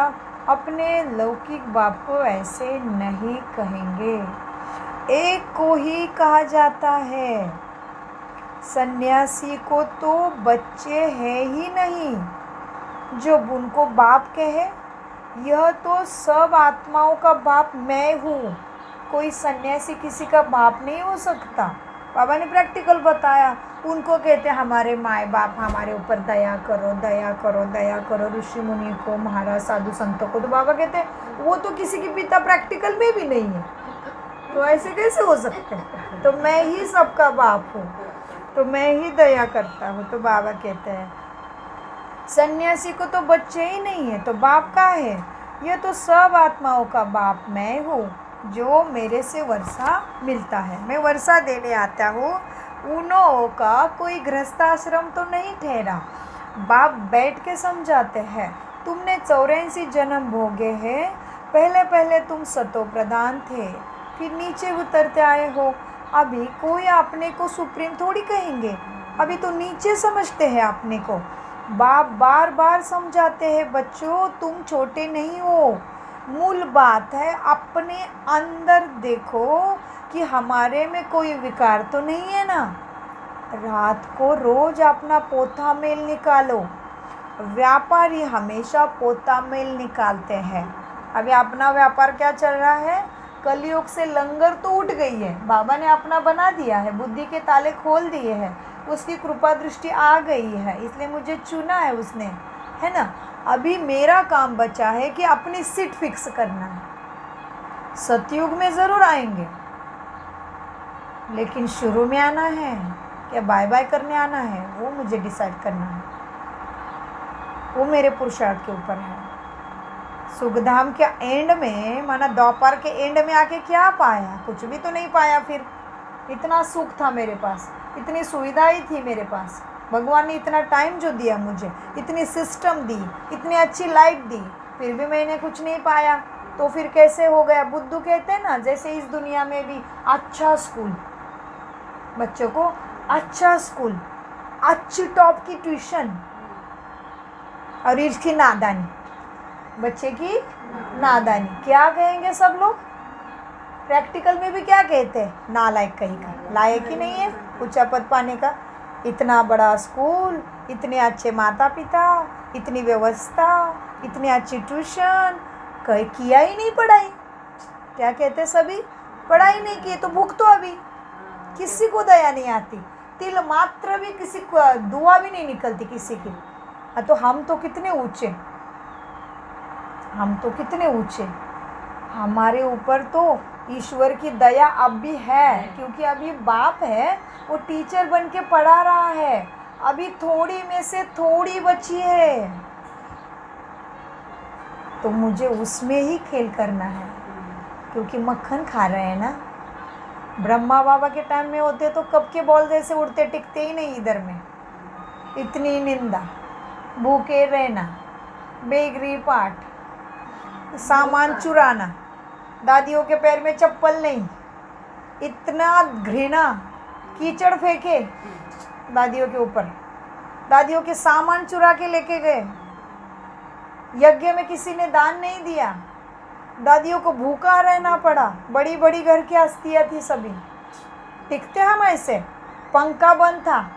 अपने लौकिक बाप को ऐसे नहीं कहेंगे, एक को ही कहा जाता है। सन्यासी को तो बच्चे है ही नहीं जो उनको बाप कहे। यह तो सब आत्माओं का बाप मैं हूँ, कोई सन्यासी किसी का बाप नहीं हो सकता। बाबा ने प्रैक्टिकल बताया। उनको कहते हैं हमारे माँ बाप हमारे ऊपर दया करो दया करो दया करो, ऋषि मुनि को महाराज साधु संतों को। तो बाबा कहते हैं वो तो किसी के पिता प्रैक्टिकल में भी नहीं है, तो ऐसे कैसे हो सकते हैं। तो मैं ही सबका बाप हूँ, तो मैं ही दया करता हूँ। तो बाबा कहते हैं सन्यासी को तो बच्चे ही नहीं है तो बाप का है। यह तो सब आत्माओं का बाप मैं हूँ जो मेरे से वर्षा मिलता है, मैं वर्षा देने आता हूँ। उनों का कोई गृहस्थाश्रम तो नहीं ठहरा। बाप बैठ के समझाते हैं तुमने 84 जन्म भोगे हैं। पहले पहले तुम सतो प्रधान थे, फिर नीचे उतरते आए हो। अभी कोई अपने को सुप्रीम थोड़ी कहेंगे, अभी तो नीचे समझते हैं अपने को। बाप बार बार समझाते हैं बच्चों तुम छोटे नहीं हो, मूल बात है अपने अंदर देखो कि हमारे में कोई विकार तो नहीं है ना। रात को रोज अपना पोथा मेल निकालो। व्यापारी हमेशा पोथा मेल निकालते हैं। अभी अपना व्यापार क्या चल रहा है? कलयुग से लंगर तो उठ गई है, बाबा ने अपना बना दिया है, बुद्धि के ताले खोल दिए हैं, उसकी कृपा दृष्टि आ गई है, इसलिए मुझे चुना है उसने, है ना। अभी मेरा काम बचा है कि अपनी सीट फिक्स करना है। सतयुग में ज़रूर आएंगे, लेकिन शुरू में आना है क्या बाय बाय करने आना है, वो मुझे डिसाइड करना है। वो मेरे पुरुषार्थ के ऊपर है। सुखधाम के एंड में, माना दोपहर के एंड में आके क्या पाया? कुछ भी तो नहीं पाया। फिर इतना सुख था मेरे पास, इतनी सुविधाएं थी मेरे पास, भगवान ने इतना टाइम जो दिया मुझे, इतनी सिस्टम दी, इतनी अच्छी लाइफ दी, फिर भी मैंने कुछ नहीं पाया। तो फिर कैसे हो गया? बुद्धू कहते हैं ना, जैसे इस दुनिया में भी अच्छा स्कूल, बच्चों को अच्छा स्कूल, अच्छी टॉप की ट्यूशन, और इसकी नादानी, बच्चे की नादानी। क्या कहेंगे सब लोग? प्रैक्टिकल में भी क्या कहते हैं? नालायक कहीं का, लायक ही नहीं है ऊंचा पद पाने का। इतना बड़ा स्कूल, इतने अच्छे माता पिता, इतनी व्यवस्था, इतनी अच्छी ट्यूशन, कहीं किया ही नहीं पढ़ाई। क्या कहते सभी? पढ़ाई नहीं की तो भूख तो अभी किसी को दया नहीं आती, तिल मात्र भी किसी को दुआ भी नहीं निकलती किसी की। तो हम तो कितने ऊंचे, हम तो कितने ऊंचे। हमारे ऊपर तो ईश्वर की दया अब भी है, क्योंकि अभी बाप है वो टीचर बन के पढ़ा रहा है। अभी थोड़ी में से थोड़ी बची है, तो मुझे उसमें ही खेल करना है, क्योंकि मक्खन खा रहे हैं ना। ब्रह्मा बाबा के टाइम में होते तो कब के बॉल जैसे उड़ते टिकते ही नहीं इधर में। इतनी निंदा, भूखे रहना, बेगरी पाठ, सामान चुराना, दादियों के पैर में चप्पल नहीं, इतना घृणा, कीचड़ फेंके दादियों के ऊपर, दादियों के सामान चुरा के लेके गए, यज्ञ में किसी ने दान नहीं दिया, दादियों को भूखा रहना पड़ा। बड़ी बड़ी घर की हस्तियाँ थी, सभी टिकते हम ऐसे। पंखा बंद था,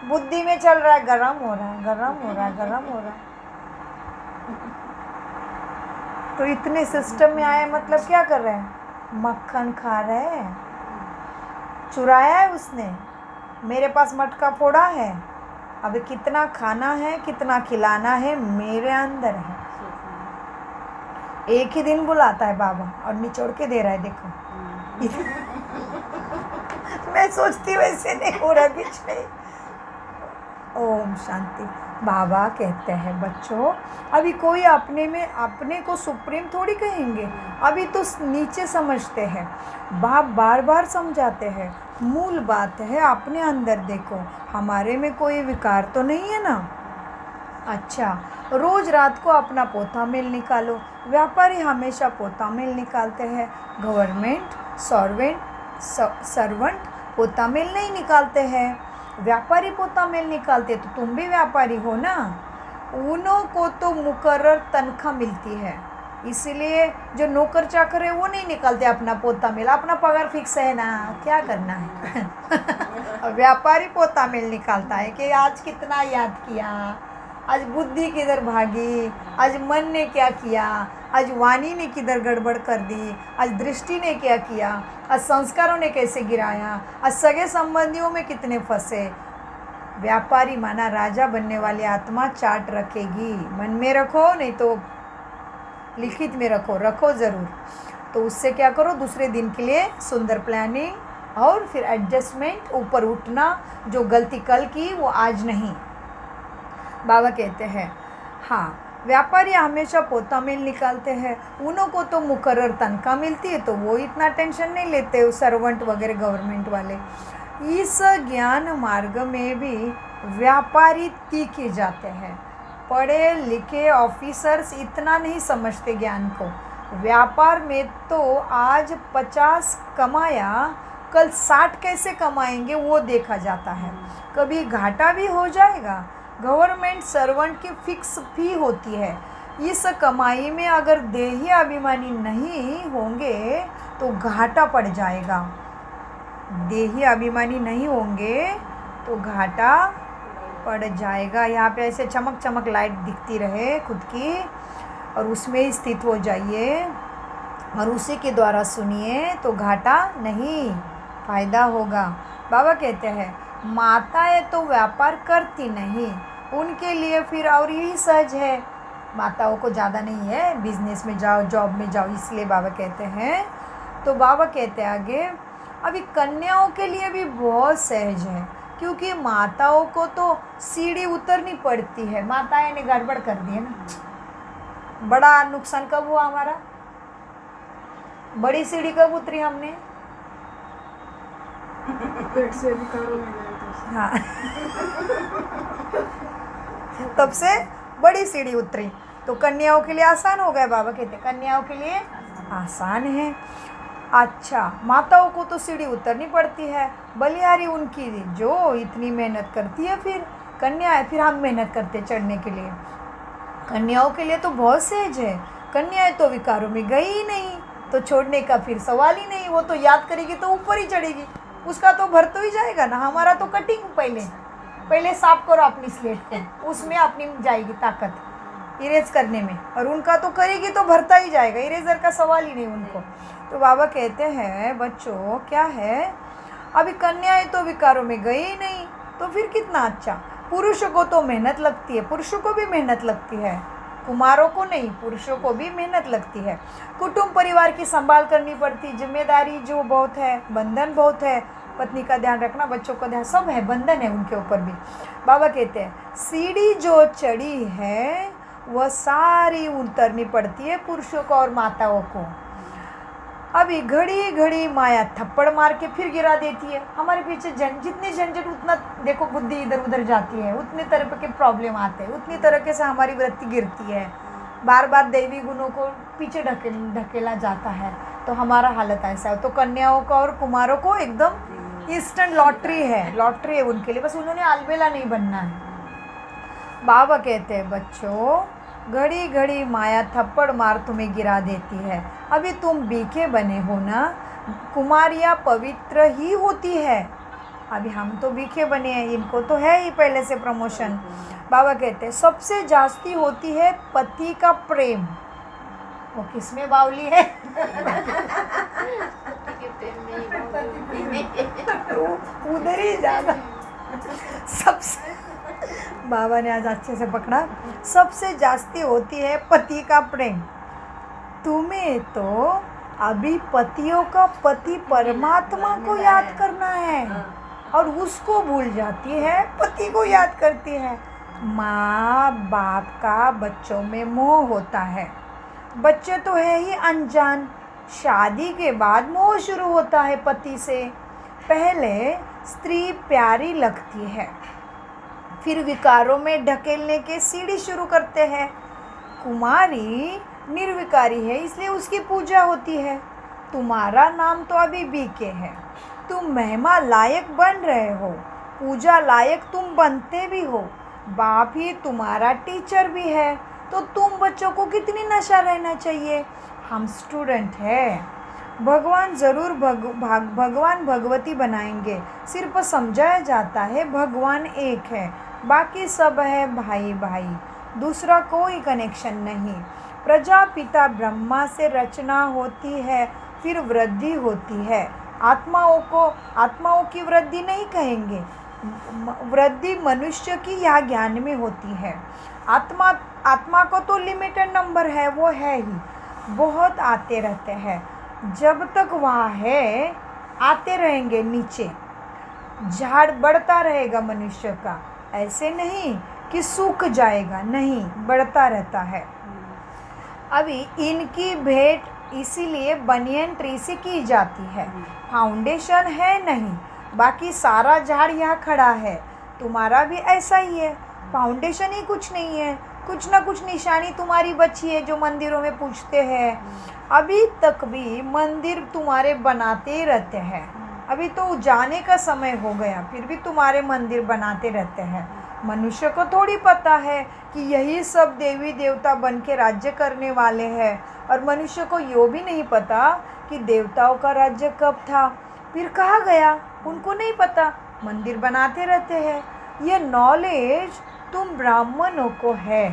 बुद्धि में चल रहा है, गरम हो रहा है, गरम हो रहा है, गरम हो रहा है। तो इतने सिस्टम में आए, मतलब क्या कर रहे हैं? मक्खन खा रहे हैं। चुराया है उसने, मेरे पास मटका फोड़ा है। अब कितना खाना है, कितना खिलाना है, मेरे अंदर है। एक ही दिन बुलाता है बाबा और निचोड़ के दे रहा है, देखो। मैं सोचती वैसे नहीं हो रहा कुछ नहीं। ओम शांति। बाबा कहते हैं बच्चों, अभी कोई अपने में अपने को सुप्रीम थोड़ी कहेंगे, अभी तो नीचे समझते हैं। बाप बार बार समझाते हैं, मूल बात है अपने अंदर देखो, हमारे में कोई विकार तो नहीं है ना। अच्छा, रोज रात को अपना पोथा मेल निकालो। व्यापारी हमेशा पोथा मेल निकालते हैं, गवर्नमेंट सर्वेंट पोथा मेल नहीं निकालते हैं। व्यापारी पोता मेल निकालते तो तुम भी व्यापारी हो ना। उन्हों को तो मुकर्रर तनख्वाह मिलती है, इसीलिए जो नौकर चाकर है वो नहीं निकालते अपना पोता मेल, अपना पगार फिक्स है ना, क्या करना है। व्यापारी पोता मेल निकालता है कि आज कितना याद किया, आज बुद्धि किधर भागी, आज मन ने क्या किया, आज वाणी ने किधर गड़बड़ कर दी, आज दृष्टि ने क्या किया, आज संस्कारों ने कैसे गिराया, आज सगे संबंधियों में कितने फंसे। व्यापारी माना राजा बनने वाली आत्मा चार्ट रखेगी। मन में रखो, नहीं तो लिखित में रखो ज़रूर। तो उससे क्या करो, दूसरे दिन के लिए सुंदर प्लानिंग और फिर एडजस्टमेंट, ऊपर उठना। जो गलती कल की वो आज नहीं। बाबा कहते हैं हाँ, व्यापारी हमेशा पोता मेल निकालते हैं, उन्हों को तो मुकर्रर तनख्वाह मिलती है, तो वो इतना टेंशन नहीं लेते, सर्वेंट वगैरह गवर्नमेंट वाले। इस ज्ञान मार्ग में भी व्यापारी तीखे जाते हैं। पढ़े लिखे ऑफिसर्स इतना नहीं समझते ज्ञान को। व्यापार में तो आज 50 कमाया, कल 60 कैसे कमाएंगे वो देखा जाता है। कभी घाटा भी हो जाएगा। गवर्नमेंट सर्वेंट की फिक्स फी होती है, इस कमाई में अगर देही अभिमानी नहीं होंगे तो घाटा पड़ जाएगा। देही अभिमानी नहीं होंगे तो घाटा पड़ जाएगा। यहाँ पे ऐसे चमक चमक लाइट दिखती रहे खुद की और उसमें ही स्थित हो जाइए और उसी के द्वारा सुनिए तो घाटा नहीं, फ़ायदा होगा। बाबा कहते हैं माताएं तो व्यापार करती नहीं, उनके लिए फिर और यही सहज है। माताओं को ज़्यादा नहीं है, बिजनेस में जाओ, जॉब में जाओ, इसलिए बाबा कहते हैं। तो बाबा कहते हैं आगे, अभी कन्याओं के लिए भी बहुत सहज है, क्योंकि माताओं को तो सीढ़ी उतरनी पड़ती है। माताएं ने गड़बड़ कर दी है ना। बड़ा नुकसान कब हुआ हमारा? बड़ी सीढ़ी कब उतरी हमने? पेट से विकारों में गए थे। हाँ तब से बड़ी सीढ़ी उतरी। तो कन्याओं के लिए आसान हो गया। बाबा कहते कन्याओं के लिए आसान है। अच्छा, माताओं को तो सीढ़ी उतरनी पड़ती है, बलिहारी उनकी जो इतनी मेहनत करती है, फिर कन्याएं, फिर हम मेहनत करते चढ़ने के लिए। कन्याओं के लिए तो बहुत सहज है। कन्याएं तो विकारों में गई ही नहीं, तो छोड़ने का फिर सवाल ही नहीं। वो तो याद करेगी तो ऊपर ही चढ़ेगी, उसका तो भर तो ही जाएगा ना। हमारा तो कटिंग पहले साफ करो अपनी स्लेट को, उसमें अपनी जाएगी ताकत इरेज करने में, और उनका तो करेगी तो भरता ही जाएगा, इरेजर का सवाल ही नहीं उनको। तो बाबा कहते हैं बच्चों क्या है, अभी कन्याएं तो विकारों में गई ही नहीं, तो फिर कितना अच्छा। पुरुषों को तो मेहनत लगती है, पुरुषों को भी मेहनत लगती है, कुमारों को नहीं, पुरुषों को भी मेहनत लगती है। कुटुंब परिवार की संभाल करनी पड़ती, जिम्मेदारी जो बहुत है, बंधन बहुत है, पत्नी का ध्यान रखना, बच्चों का ध्यान, सब है, बंधन है उनके ऊपर भी। बाबा कहते हैं सीढ़ी जो चढ़ी है वह सारी उतरनी पड़ती है पुरुषों को और माताओं को। अभी घड़ी घड़ी माया थप्पड़ मार के फिर गिरा देती है। हमारे पीछे जितनी झंझट, उतना देखो बुद्धि इधर उधर जाती है, उतने तरह के प्रॉब्लम आते हैं, उतनी तरह से हमारी वृत्ति गिरती है, बार बार दैवी गुणों को पीछे ढकेला जाता है, तो हमारा हालत ऐसा है। तो कन्याओं का और कुमारों को एकदम इंस्टेंट लॉटरी है उनके लिए, बस उन्होंने अलबेला नहीं बनना है। बाबा कहते हैं बच्चों घड़ी घड़ी माया थप्पड़ मार तुम्हें गिरा देती है। अभी तुम बीके बने हो ना, कुमारियाँ पवित्र ही होती है। अभी हम तो बीके बने हैं, इनको तो है ही पहले से प्रमोशन। बाबा कहते हैं सबसे जास्ती होती है पति का प्रेम। वो किसमें बावली है? उधर ही ज़्यादा। सबसे, बाबा ने आज अच्छे से पकड़ा, सबसे जास्ती होती है पति का प्रेम। तुम्हें तो अभी पतियों का पति परमात्मा को याद करना है और उसको भूल जाती है, पति को याद करती है। माँ बाप का बच्चों में मोह होता है, बच्चे तो है ही अनजान, शादी के बाद मोह शुरू होता है पति से। पहले स्त्री प्यारी लगती है, फिर विकारों में ढकेलने के सीढ़ी शुरू करते हैं। कुमारी निर्विकारी है, इसलिए उसकी पूजा होती है। तुम्हारा नाम तो अभी बीके है, तुम महिमा लायक बन रहे हो, पूजा लायक तुम बनते भी हो, बाप ही तुम्हारा टीचर भी है, तो तुम बच्चों को कितनी नशा रहना चाहिए। हम स्टूडेंट हैं, भगवान ज़रूर भगवान भगवती बनाएंगे। सिर्फ समझाया जाता है भगवान एक है, बाकी सब है भाई भाई, दूसरा कोई कनेक्शन नहीं। प्रजापिता ब्रह्मा से रचना होती है, फिर वृद्धि होती है। आत्माओं की वृद्धि नहीं कहेंगे, वृद्धि मनुष्य की या ज्ञान में होती है। आत्मा को तो लिमिटेड नंबर है, वो है ही, बहुत आते रहते हैं, जब तक वहाँ है आते रहेंगे नीचे, झाड़ बढ़ता रहेगा मनुष्य का, ऐसे नहीं कि सूख जाएगा, नहीं, बढ़ता रहता है। अभी इनकी भेंट इसीलिए बनियन ट्री से की जाती है, फाउंडेशन है नहीं, बाकी सारा झाड़ यहाँ खड़ा है। तुम्हारा भी ऐसा ही है, फाउंडेशन ही कुछ नहीं है, कुछ ना कुछ निशानी तुम्हारी बची है जो मंदिरों में पूछते हैं। अभी तक भी मंदिर तुम्हारे बनाते ही रहते हैं, अभी तो जाने का समय हो गया, फिर भी तुम्हारे मंदिर बनाते रहते हैं। मनुष्य को थोड़ी पता है कि यही सब देवी देवता बन के राज्य करने वाले हैं, और मनुष्य को यो भी नहीं पता कि देवताओं का राज्य कब था, फिर कहाँ गया, उनको नहीं पता, मंदिर बनाते रहते हैं। ये नॉलेज तुम ब्राह्मणों को है,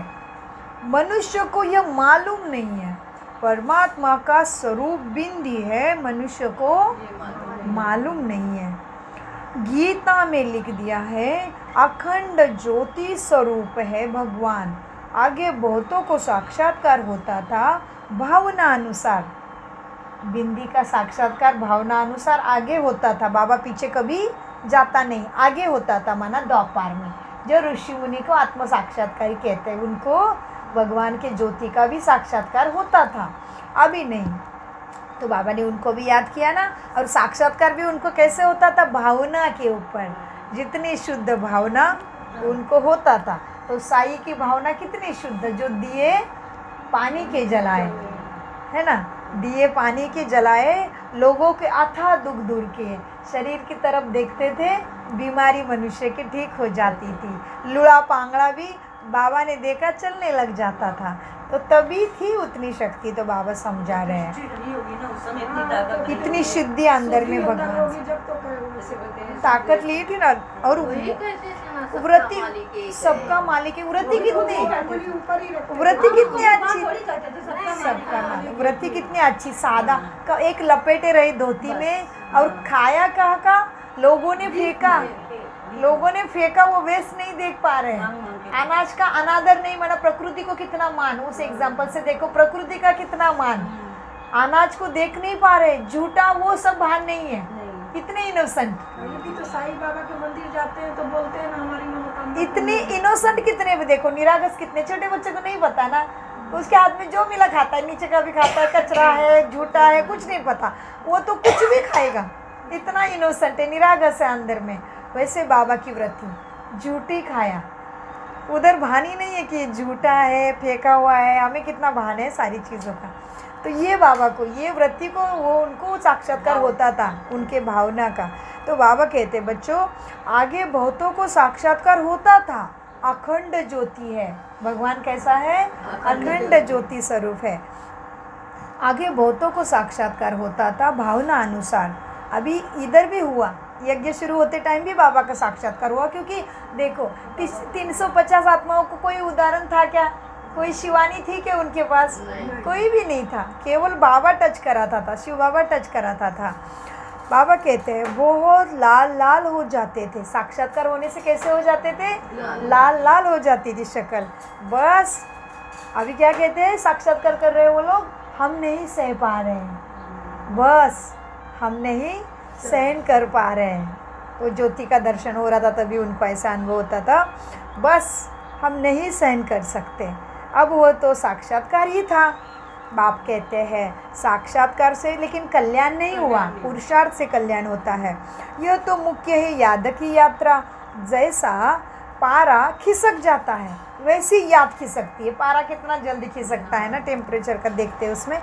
मनुष्य को यह मालूम नहीं है। परमात्मा का स्वरूप बिंदी है, मनुष्य को मालूम नहीं है। गीता में लिख दिया है अखंड ज्योति स्वरूप है भगवान। आगे बहुतों को साक्षात्कार होता था भावना अनुसार, बिंदी का साक्षात्कार भावना अनुसार आगे होता था। बाबा पीछे कभी जाता नहीं, आगे होता था, माना द्वापार में। जो ऋषि मुनि को आत्म साक्षात्कारी कहते हैं, उनको भगवान के ज्योति का भी साक्षात्कार होता था, अभी नहीं। तो बाबा ने उनको भी याद किया ना, और साक्षात्कार भी उनको कैसे होता था, भावना के ऊपर। जितनी शुद्ध भावना उनको होता था, तो साई की भावना कितनी शुद्ध, जो दिए पानी के जलाए, है ना, दिए पानी के जलाए, लोगों के अथाह दुख दूर किए, शरीर की तरफ देखते थे, बीमारी मनुष्य की ठीक हो जाती थी। लूड़ा पांगड़ा भी बाबा ने देखा चलने लग जाता था, तो तभी थी उतनी शक्ति। तो बाबा समझा रहे हैं कितनी शुद्धि अंदर में भगवान ताकत ली थी ना। और व्रती सबका मालिक है, व्रती कितनी अच्छी, सबका मालिक, व्रती कितनी अच्छी, सादा का एक लपेटे रही धोती में, और खाया कहाँ का, लोगों ने फेंका, वो वेस्ट नहीं देख पा रहे हैं। अनाज का अनादर नहीं माना, प्रकृति को कितना मान, उस एग्जाम्पल से देखो प्रकृति का कितना मान, अनाज को देख नहीं पा रहे, झूठा वो सब भान नहीं है, इतने इनोसेंट। तो साईं बाबा के मंदिर जाते हैं तो बोलते हैं ना हमारी मनोकामना, इतने इनोसेंट कितने भी देखो, निरागस कितने, छोटे बच्चे को नहीं पता ना, उसके हाथ में जो मिला खाता है, नीचे का भी खाता है, कचरा है, झूठा है, कुछ नहीं पता, वो तो कुछ भी खाएगा, इतना इनोसेंट है, निरागस है अंदर में। वैसे बाबा की व्रती झूठी खाया, उधर भान ही नहीं है कि झूठा है, फेंका हुआ है, हमें कितना भान है सारी चीज़ों का। तो ये बाबा को, ये व्रती को, वो उनको साक्षात्कार होता था उनके भावना का। तो बाबा कहते बच्चों, आगे बहुतों को साक्षात्कार होता था, अखंड ज्योति है भगवान, कैसा है, अखंड ज्योति स्वरूप है। आगे बहुतों को साक्षात्कार होता था भावना अनुसार। अभी इधर भी हुआ, यज्ञ शुरू होते टाइम भी बाबा का साक्षात्कार हुआ, क्योंकि देखो 350 आत्माओं को कोई उदाहरण था क्या, कोई शिवानी थी क्या उनके पास, कोई भी नहीं था, केवल बाबा टच कराता था, शिव बाबा टच कराता था। बाबा कहते हैं बहुत लाल लाल हो जाते थे, साक्षात्कार होने से कैसे हो जाते थे, लाल लाल हो जाती थी शक्ल। बस अभी क्या कहते हैं, साक्षात्कार कर रहे हैं वो लोग, हम नहीं सह पा रहे हैं, बस हम नहीं सहन कर पा रहे हैं। तो ज्योति का दर्शन हो रहा था, तभी उनको ऐसा अनुभव होता था, बस हम नहीं सहन कर सकते। अब वो तो साक्षात्कार ही था। बाप कहते हैं साक्षात्कार से लेकिन कल्याण नहीं हुआ, पुरुषार्थ से कल्याण होता है। यह तो मुख्य है याद की यात्रा, जैसा पारा खिसक जाता है वैसी याद खिसकती है। पारा कितना जल्दी खिसकता है ना, टेम्परेचर का देखते हैं उसमें,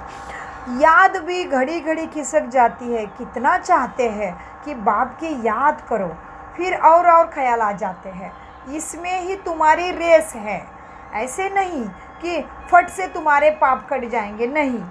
याद भी घड़ी घड़ी खिसक जाती है। कितना चाहते हैं कि बाप की याद करो, फिर और ख्याल आ जाते हैं। इसमें ही तुम्हारी रेस है, ऐसे नहीं कि फट से तुम्हारे पाप कट जाएंगे, नहीं,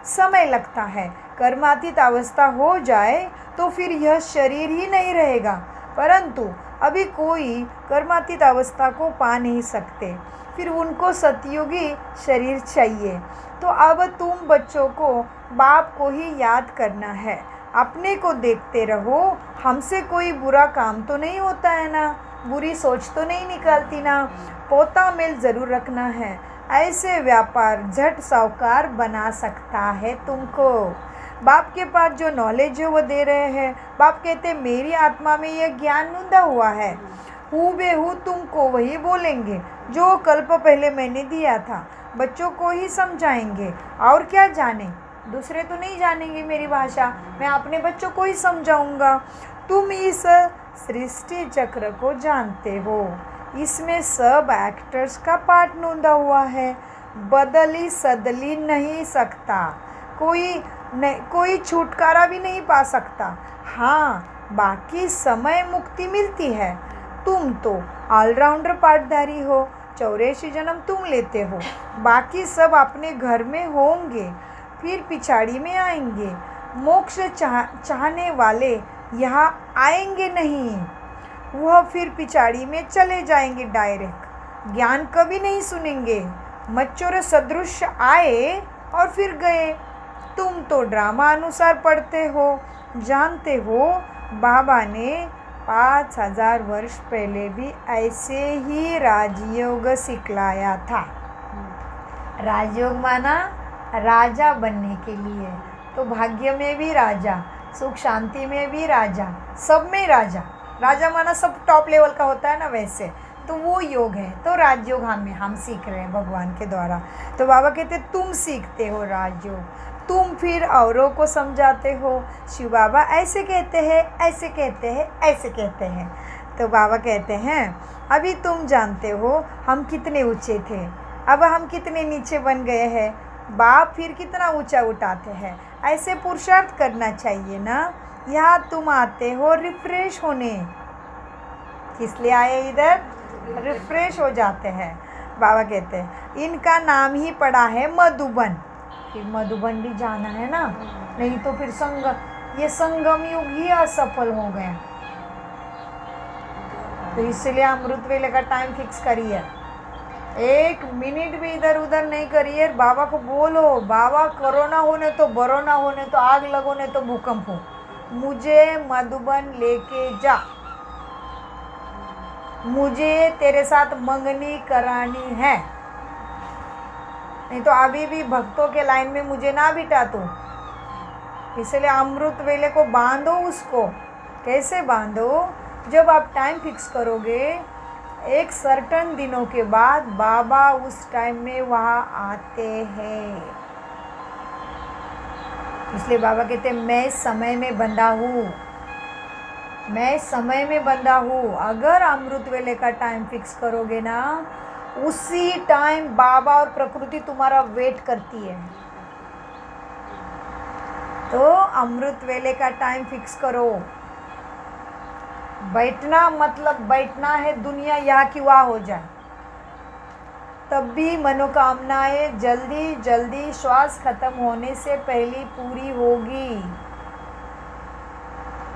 समय लगता है। कर्मातीत अवस्था हो जाए तो फिर यह शरीर ही नहीं रहेगा, परंतु अभी कोई कर्मातीत अवस्था को पा नहीं सकते, फिर उनको सतयुगी शरीर चाहिए। तो अब तुम बच्चों को बाप को ही याद करना है, अपने को देखते रहो, हमसे कोई बुरा काम तो नहीं होता है ना, बुरी सोच तो नहीं निकलती ना, पोता मेल ज़रूर रखना है, ऐसे व्यापार झट साहूकार बना सकता है तुमको। बाप के पास जो नॉलेज है वो दे रहे हैं। बाप कहते मेरी आत्मा में यह ज्ञान नूंदा हुआ है, हूबेहू तुमको वही बोलेंगे जो कल्प पहले मैंने दिया था, बच्चों को ही समझाएंगे, और क्या जाने, दूसरे तो नहीं जानेंगे मेरी भाषा, मैं अपने बच्चों को ही समझाऊंगा। तुम इस सृष्टि चक्र को जानते हो, इसमें सब एक्टर्स का पार्ट नूंदा हुआ है, बदली सदली नहीं सकता, कोई छुटकारा भी नहीं पा सकता। हाँ, बाकी समय मुक्ति मिलती है, तुम तो ऑलराउंडर पाठधारी हो, 84 जन्म तुम लेते हो, बाकी सब अपने घर में होंगे, फिर पिछाड़ी में आएंगे। मोक्ष चाहने वाले यहाँ आएंगे नहीं, वह फिर पिछाड़ी में चले जाएंगे डायरेक्ट, ज्ञान कभी नहीं सुनेंगे। मच्चोर सदृश आए और फिर गए। तुम तो ड्रामा अनुसार पढ़ते हो, जानते हो बाबा ने 5000 वर्ष पहले भी ऐसे ही राजयोग सिखलाया था। राजयोग माना राजा बनने के लिए, तो भाग्य में भी राजा, सुख शांति में भी राजा, सब में राजा। राजा माना सब टॉप लेवल का होता है ना, वैसे तो वो योग है। तो राजयोग हम सीख रहे हैं भगवान के द्वारा। तो बाबा कहते तुम सीखते हो राजयोग, तुम फिर औरों को समझाते हो। शिव बाबा ऐसे कहते हैं, ऐसे कहते हैं, ऐसे कहते हैं। तो बाबा कहते हैं अभी तुम जानते हो हम कितने ऊंचे थे, अब हम कितने नीचे बन गए हैं। बाप फिर कितना ऊंचा उठाते हैं। ऐसे पुरुषार्थ करना चाहिए ना। यहाँ तुम आते हो रिफ्रेश होने, किस लिए आए इधर? रिफ्रेश हो जाते हैं। बाबा कहते हैं इनका नाम ही पड़ा है मधुबन। फिर मधुबन भी जाना है ना, नहीं तो फिर ये संगम युग ही असफल हो गया। तो इसलिए अमृत वेले का टाइम फिक्स करिए, 1 मिनट भी इधर उधर नहीं करिए। बाबा को बोलो बाबा कोरोना होने तो बरोना होने तो आग लगोने तो भूकंप हो, मुझे मधुबन लेके जा, मुझे तेरे साथ मंगनी करानी है। नहीं तो अभी भी भक्तों के लाइन में मुझे ना बिठा तू। इसलिए अमृत वेले को बांधो उसको। कैसे बांधो? जब आप टाइम फिक्स करोगे, एक सर्टन दिनों के बाद बाबा उस टाइम में वहाँ आते हैं। इसलिए बाबा कहते हैं मैं समय में बंधा हूँ, मैं समय में बंधा हूँ। अगर अमृत वेले का टाइम फिक्स करोगे ना, उसी टाइम बाबा और प्रकृति तुम्हारा वेट करती है। तो अमृत वेले का टाइम फिक्स करो। बैठना मतलब बैठना है, दुनिया यहाँ की वहाँ हो जाए, तब भी मनोकामनाएं जल्दी जल्दी श्वास खत्म होने से पहले पूरी होगी।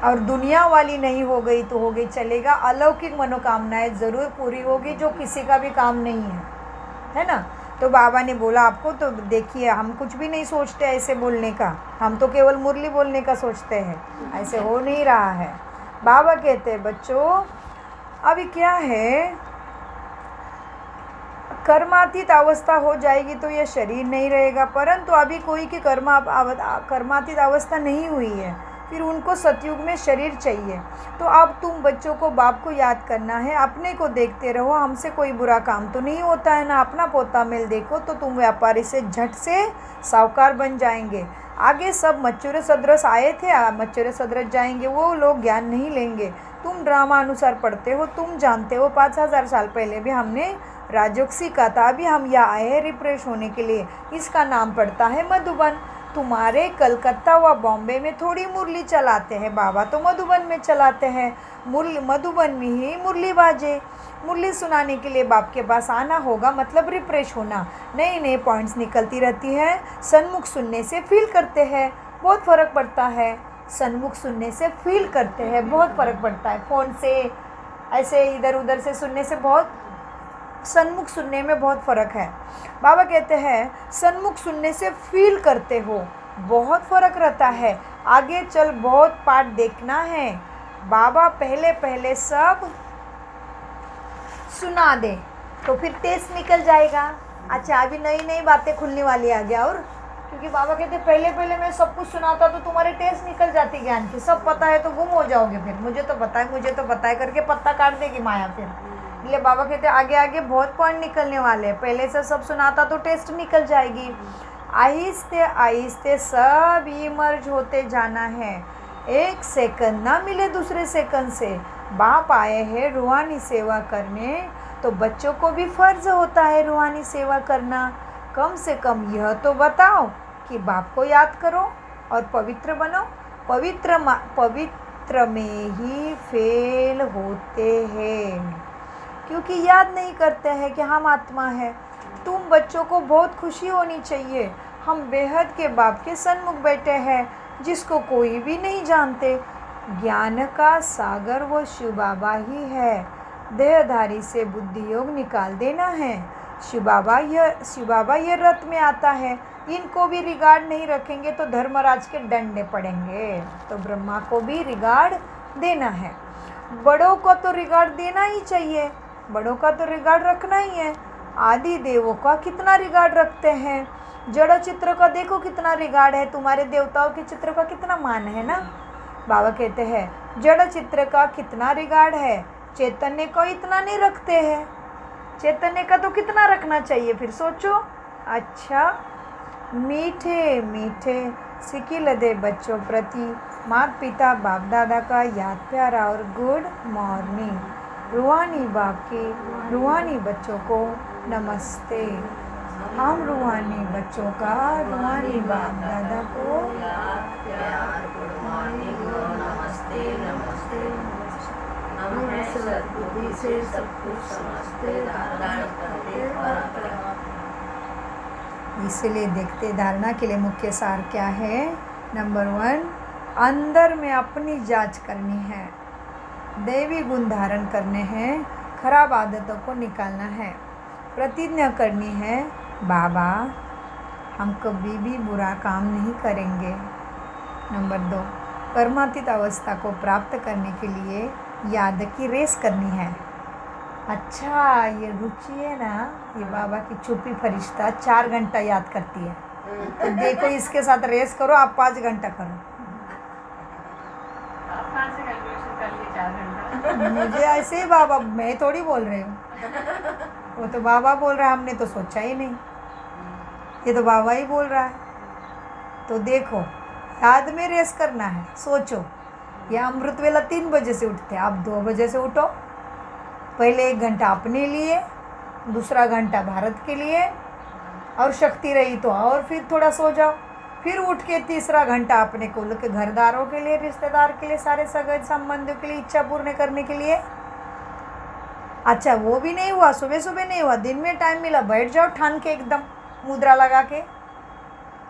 और दुनिया वाली नहीं हो गई तो हो गई, चलेगा। अलौकिक मनोकामनाएं ज़रूर पूरी होगी, जो किसी का भी काम नहीं है ना। तो बाबा ने बोला आपको, तो देखिए हम कुछ भी नहीं सोचते ऐसे बोलने का, हम तो केवल मुरली बोलने का सोचते हैं, ऐसे हो नहीं रहा है। बाबा कहते हैं बच्चों अभी क्या है, कर्मातीत अवस्था हो जाएगी तो ये शरीर नहीं रहेगा, परंतु अभी कोई की कर्मातीत अवस्था नहीं हुई है, फिर उनको सतयुग में शरीर चाहिए। तो अब तुम बच्चों को बाप को याद करना है, अपने को देखते रहो। हमसे कोई बुरा काम तो नहीं होता है ना। अपना पोता मेल देखो तो तुम व्यापारी से झट से साहूकार बन जाएंगे। आगे सब मच्चुरे सदरस आए थे, मच्चुरे सदरस जाएंगे, वो लोग ज्ञान नहीं लेंगे। तुम ड्रामा अनुसार पढ़ते हो, तुम जानते हो 5000 साल पहले भी हमने राजयोग सीखा था। अभी हम यहाँ आए हैं रिफ्रेश होने के लिए। इसका नाम पड़ता है मधुबन। तुम्हारे कलकत्ता व बॉम्बे में थोड़ी मुरली चलाते हैं, बाबा तो मधुबन में चलाते हैं। मधुबन में ही मुरली बाजे। मुरली सुनाने के लिए बाप के पास आना होगा, मतलब रिफ्रेश होना। नए नए पॉइंट्स निकलती रहती है। सन्मुख सुनने से फील करते हैं, बहुत फ़र्क पड़ता है। सन्मुख सुनने से फील करते हैं, बहुत फ़र्क पड़ता है। फ़ोन से ऐसे इधर उधर से सुनने से बहुत, सन्मुख सुनने में बहुत फ़र्क है। बाबा कहते हैं सन्मुख सुनने से फील करते हो, बहुत फ़र्क रहता है। आगे चल बहुत पाठ देखना है। बाबा पहले पहले सब सुना दे तो फिर टेस्ट निकल जाएगा। अच्छा अभी नई नई बातें खुलने वाली आ गया। और क्योंकि बाबा कहते पहले पहले मैं सब कुछ सुनाता तो तुम्हारे टेस्ट निकल जाती ज्ञान की। सब पता है तो गुम हो जाओगे फिर। मुझे तो पता है, मुझे तो पता है करके पत्ता काट देगी माया फिर। इसलिए बाबा कहते आगे आगे बहुत पॉइंट निकलने वाले हैं। पहले से सब सुनाता तो टेस्ट निकल जाएगी। आहिस्ते आहिस्ते सब इमर्ज होते जाना है। एक सेकंड ना मिले दूसरे सेकंड से। बाप आए हैं रूहानी सेवा करने, तो बच्चों को भी फ़र्ज़ होता है रूहानी सेवा करना। कम से कम यह तो बताओ कि बाप को याद करो और पवित्र बनो। चित्र में ही फेल होते हैं, क्योंकि याद नहीं करते हैं कि हम आत्मा है। तुम बच्चों को बहुत खुशी होनी चाहिए, हम बेहद के बाप के सन्मुख बैठे हैं जिसको कोई भी नहीं जानते। ज्ञान का सागर वो शिव बाबा ही है। देहधारी से बुद्धि योग निकाल देना है। शिव बाबा ये रथ में आता है। इनको भी रिगार्ड नहीं रखेंगे तो धर्मराज के डंडे पड़ेंगे। तो ब्रह्मा को भी रिगार्ड देना है। बड़ों को तो रिगार्ड देना ही चाहिए, बड़ों का तो रिगार्ड रखना ही है। आदि देवों का कितना रिगार्ड रखते हैं। जड़ चित्र का देखो कितना रिगार्ड है, तुम्हारे देवताओं के चित्र का कितना मान है ना। बाबा कहते हैं जड़ चित्र का कितना रिगार्ड है, चैतन्य को इतना नहीं रखते हैं। चैतन्य का तो कितना रखना चाहिए, फिर सोचो। अच्छा, मीठे मीठे सिकिल दे बच्चों प्रति माता पिता बाप दादा का याद प्यारा और गुड मॉर्निंग। रूहानी बाप के रूहानी बच्चों को नमस्ते। हम रूहानी बच्चों का रूहानी बाप दादा को सद्बुद्धि से सब कुछ समझते धारण करते इसलिए देखते धारणा के लिए मुख्य सार क्या है। नंबर 1, अंदर में अपनी जांच करनी है, दैवी गुण धारण करने हैं, खराब आदतों को निकालना है, प्रतिज्ञा करनी है बाबा हम कभी भी बुरा काम नहीं करेंगे। नंबर 2, कर्मातीत अवस्था को प्राप्त करने के लिए याद की रेस करनी है। अच्छा, ये रुचि है ना, ये बाबा की छुपी फरिश्ता 4 घंटा याद करती है। तो देखो इसके साथ रेस करो, आप 5 घंटा करो। मुझे ऐसे ही बाबा, मैं थोड़ी बोल रही हूँ, वो तो बाबा बोल रहा है, हमने तो सोचा ही नहीं, ये तो बाबा ही बोल रहा है। तो देखो याद में रेस करना है। सोचो, ये अमृत वेला 3 बजे से उठते हैं, आप 2 बजे से उठो। पहले 1 घंटा अपने लिए, दूसरा घंटा भारत के लिए, और शक्ति रही तो और फिर थोड़ा सो जाओ। फिर उठ के तीसरा घंटा अपने कुल के घरदारों के लिए, रिश्तेदार के लिए, सारे सगे संबंधियों के लिए इच्छा पूर्ण करने के लिए। अच्छा, वो भी नहीं हुआ, सुबह सुबह नहीं हुआ, दिन में टाइम मिला, बैठ जाओ ठान के एकदम मुद्रा लगा के।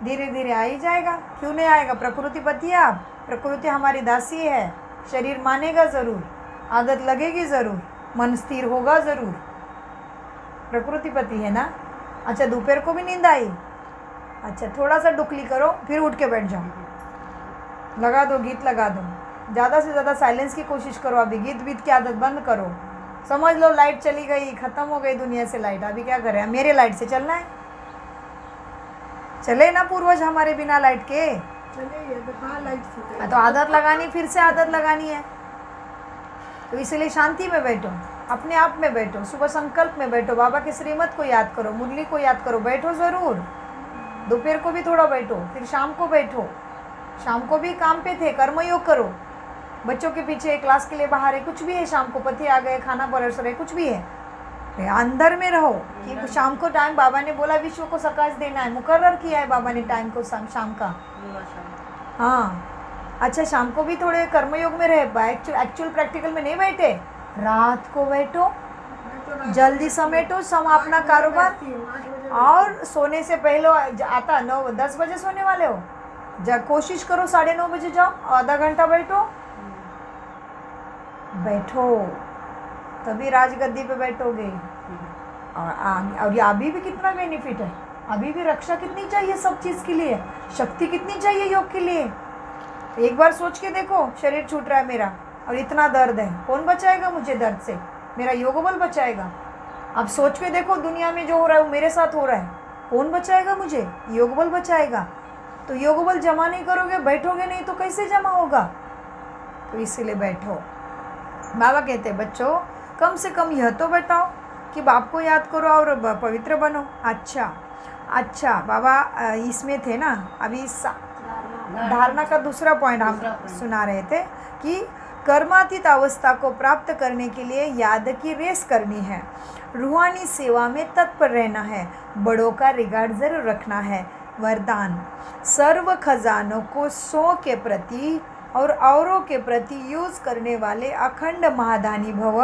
धीरे धीरे आ ही जाएगा। क्यों नहीं आएगा? प्रकृति पति है आप, प्रकृति हमारी दासी है। शरीर मानेगा ज़रूर, आदत लगेगी ज़रूर, मन स्थिर होगा ज़रूर। प्रकृति पति है ना। अच्छा, दोपहर को भी नींद आई, अच्छा थोड़ा सा डुकली करो, फिर उठ के बैठ जाओ, लगा दो गीत, लगा दो, ज़्यादा से ज़्यादा साइलेंस की कोशिश करो। अभी गीत बीत की आदत बंद करो। समझ लो लाइट चली गई, ख़त्म हो गई दुनिया से लाइट, अभी क्या करें? मेरे लाइट से चलना है, चले ना पूर्वज हमारे बिना लाइट के। तो आदत लगानी, फिर से आदत लगानी है। तो इसलिए शांति में बैठो, अपने आप में बैठो, सुबह संकल्प में बैठो, बाबा के श्रीमत को याद करो, मुरली को याद करो, बैठो ज़रूर। दोपहर को भी थोड़ा बैठो, फिर शाम को बैठो। शाम को भी काम पे थे, कर्मयोग करो, बच्चों के पीछे, क्लास के लिए बाहर है, कुछ भी है, शाम को पति आ गए, खाना परोस रहे, कुछ भी है, अंदर में रहो कि शाम को टाइम बाबा ने बोला विश्व को सकाश देना है, मुकर्रर किया है बाबा ने टाइम को शाम का। हाँ, अच्छा शाम को भी थोड़े कर्मयोग में रहे, एक्चुअल प्रैक्टिकल में नहीं बैठे, रात को बैठो, जल्दी समेटो अपना कारोबार। और सोने से पहले आता 9-10 बजे सोने वाले हो, कोशिश करो 9:30 बजे जाओ, आधा घंटा बैठो, तभी राजगद्दी पे बैठोगे। और ये अभी भी कितना बेनिफिट है, अभी भी रक्षा कितनी चाहिए सब चीज़ के लिए, शक्ति कितनी चाहिए योग के लिए। एक बार सोच के देखो, शरीर छूट रहा है मेरा और इतना दर्द है, कौन बचाएगा मुझे दर्द से? मेरा योग बल बचाएगा। अब सोच के देखो, दुनिया में जो हो रहा है वो मेरे साथ हो रहा है, कौन बचाएगा मुझे? योग बल बचाएगा। तो योग बल जमा नहीं करोगे, बैठोगे नहीं तो कैसे जमा होगा? तो इसीलिए बैठो। बाबा कहते हैं बच्चों, कम से कम यह तो बताओ कि बाप को याद करो और पवित्र बनो। अच्छा बाबा इसमें थे ना, अभी धारणा का दूसरा पॉइंट हम सुना रहे थे कि कर्मातीत अवस्था को प्राप्त करने के लिए याद की रेस करनी है, रूहानी सेवा में तत्पर रहना है, बड़ों का रिगार्ड जरूर रखना है। वरदान, सर्व खजानों को 100 के प्रति और औरों के प्रति यूज़ करने वाले अखंड महादानी भव।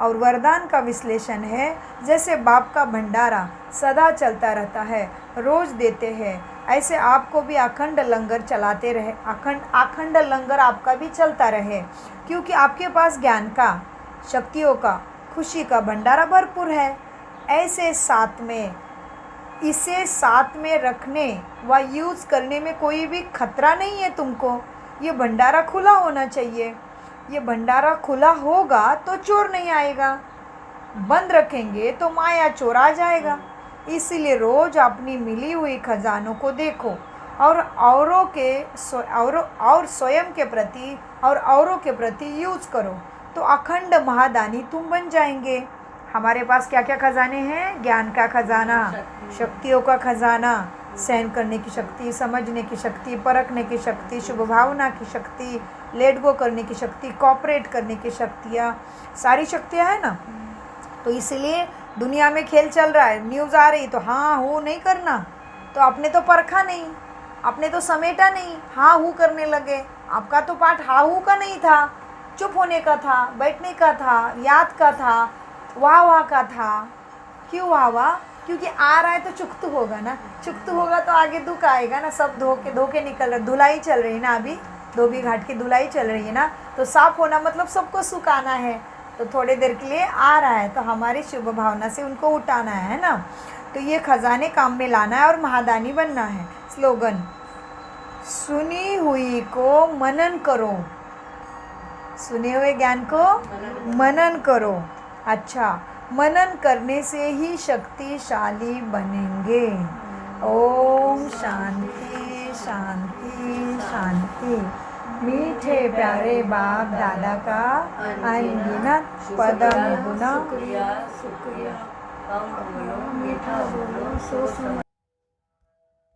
और वरदान का विश्लेषण है, जैसे बाप का भंडारा सदा चलता रहता है, रोज़ देते हैं, ऐसे आपको भी अखंड लंगर चलाते रहे, अखंड लंगर आपका भी चलता रहे, क्योंकि आपके पास ज्ञान का, शक्तियों का, खुशी का भंडारा भरपूर है। ऐसे साथ में इसे साथ में रखने व यूज़ करने में कोई भी खतरा नहीं है तुमको। ये भंडारा खुला होना चाहिए। ये भंडारा खुला होगा तो चोर नहीं आएगा, बंद रखेंगे तो माया चोर आ जाएगा। इसीलिए रोज़ अपनी मिली हुई खजानों को देखो और औरों के और स्वयं के प्रति और औरों के प्रति यूज़ करो, तो अखंड महादानी तुम बन जाएंगे। हमारे पास क्या क्या खजाने हैं? ज्ञान का खजाना, शक्तियों का खजाना, सहन करने की शक्ति, समझने की शक्ति, परखने की शक्ति, शुभ भावना की शक्ति, लेट गो करने की शक्ति, कॉपरेट करने की शक्तियाँ, सारी शक्तियाँ हैं ना। तो इसलिए दुनिया में खेल चल रहा है, न्यूज़ आ रही तो हाँ हूँ नहीं करना, तो आपने तो परखा नहीं, आपने तो समेटा नहीं, हाँ हूँ करने लगे। आपका तो पाठ हाँ हूँ का नहीं था, चुप होने का था, बैठने का था, याद का था, वाह वाह का था। क्यों वाह वाह? क्योंकि आ रहा है तो चुकतू होगा ना, चुकतू होगा तो आगे दुख आएगा ना। सब धोके निकल रहे, धुलाई चल रही ना, अभी धोबी घाट की धुलाई चल रही है ना, तो साफ होना मतलब सबको सुखाना है, तो थोड़ी देर के लिए आ रहा है, तो हमारी शुभ भावना से उनको उठाना है ना। तो ये खजाने काम में लाना है और महादानी बनना है। स्लोगन, सुनी हुई को मनन करो, सुने हुए ज्ञान को मनन करो। अच्छा, मनन करने से ही शक्तिशाली बनेंगे। ओम शांति शांति शांति। मीठे प्यारे बाप दादा का अनगिनत पदम गुना। शुक्रिया, मीठा बोलो, सो सुनो।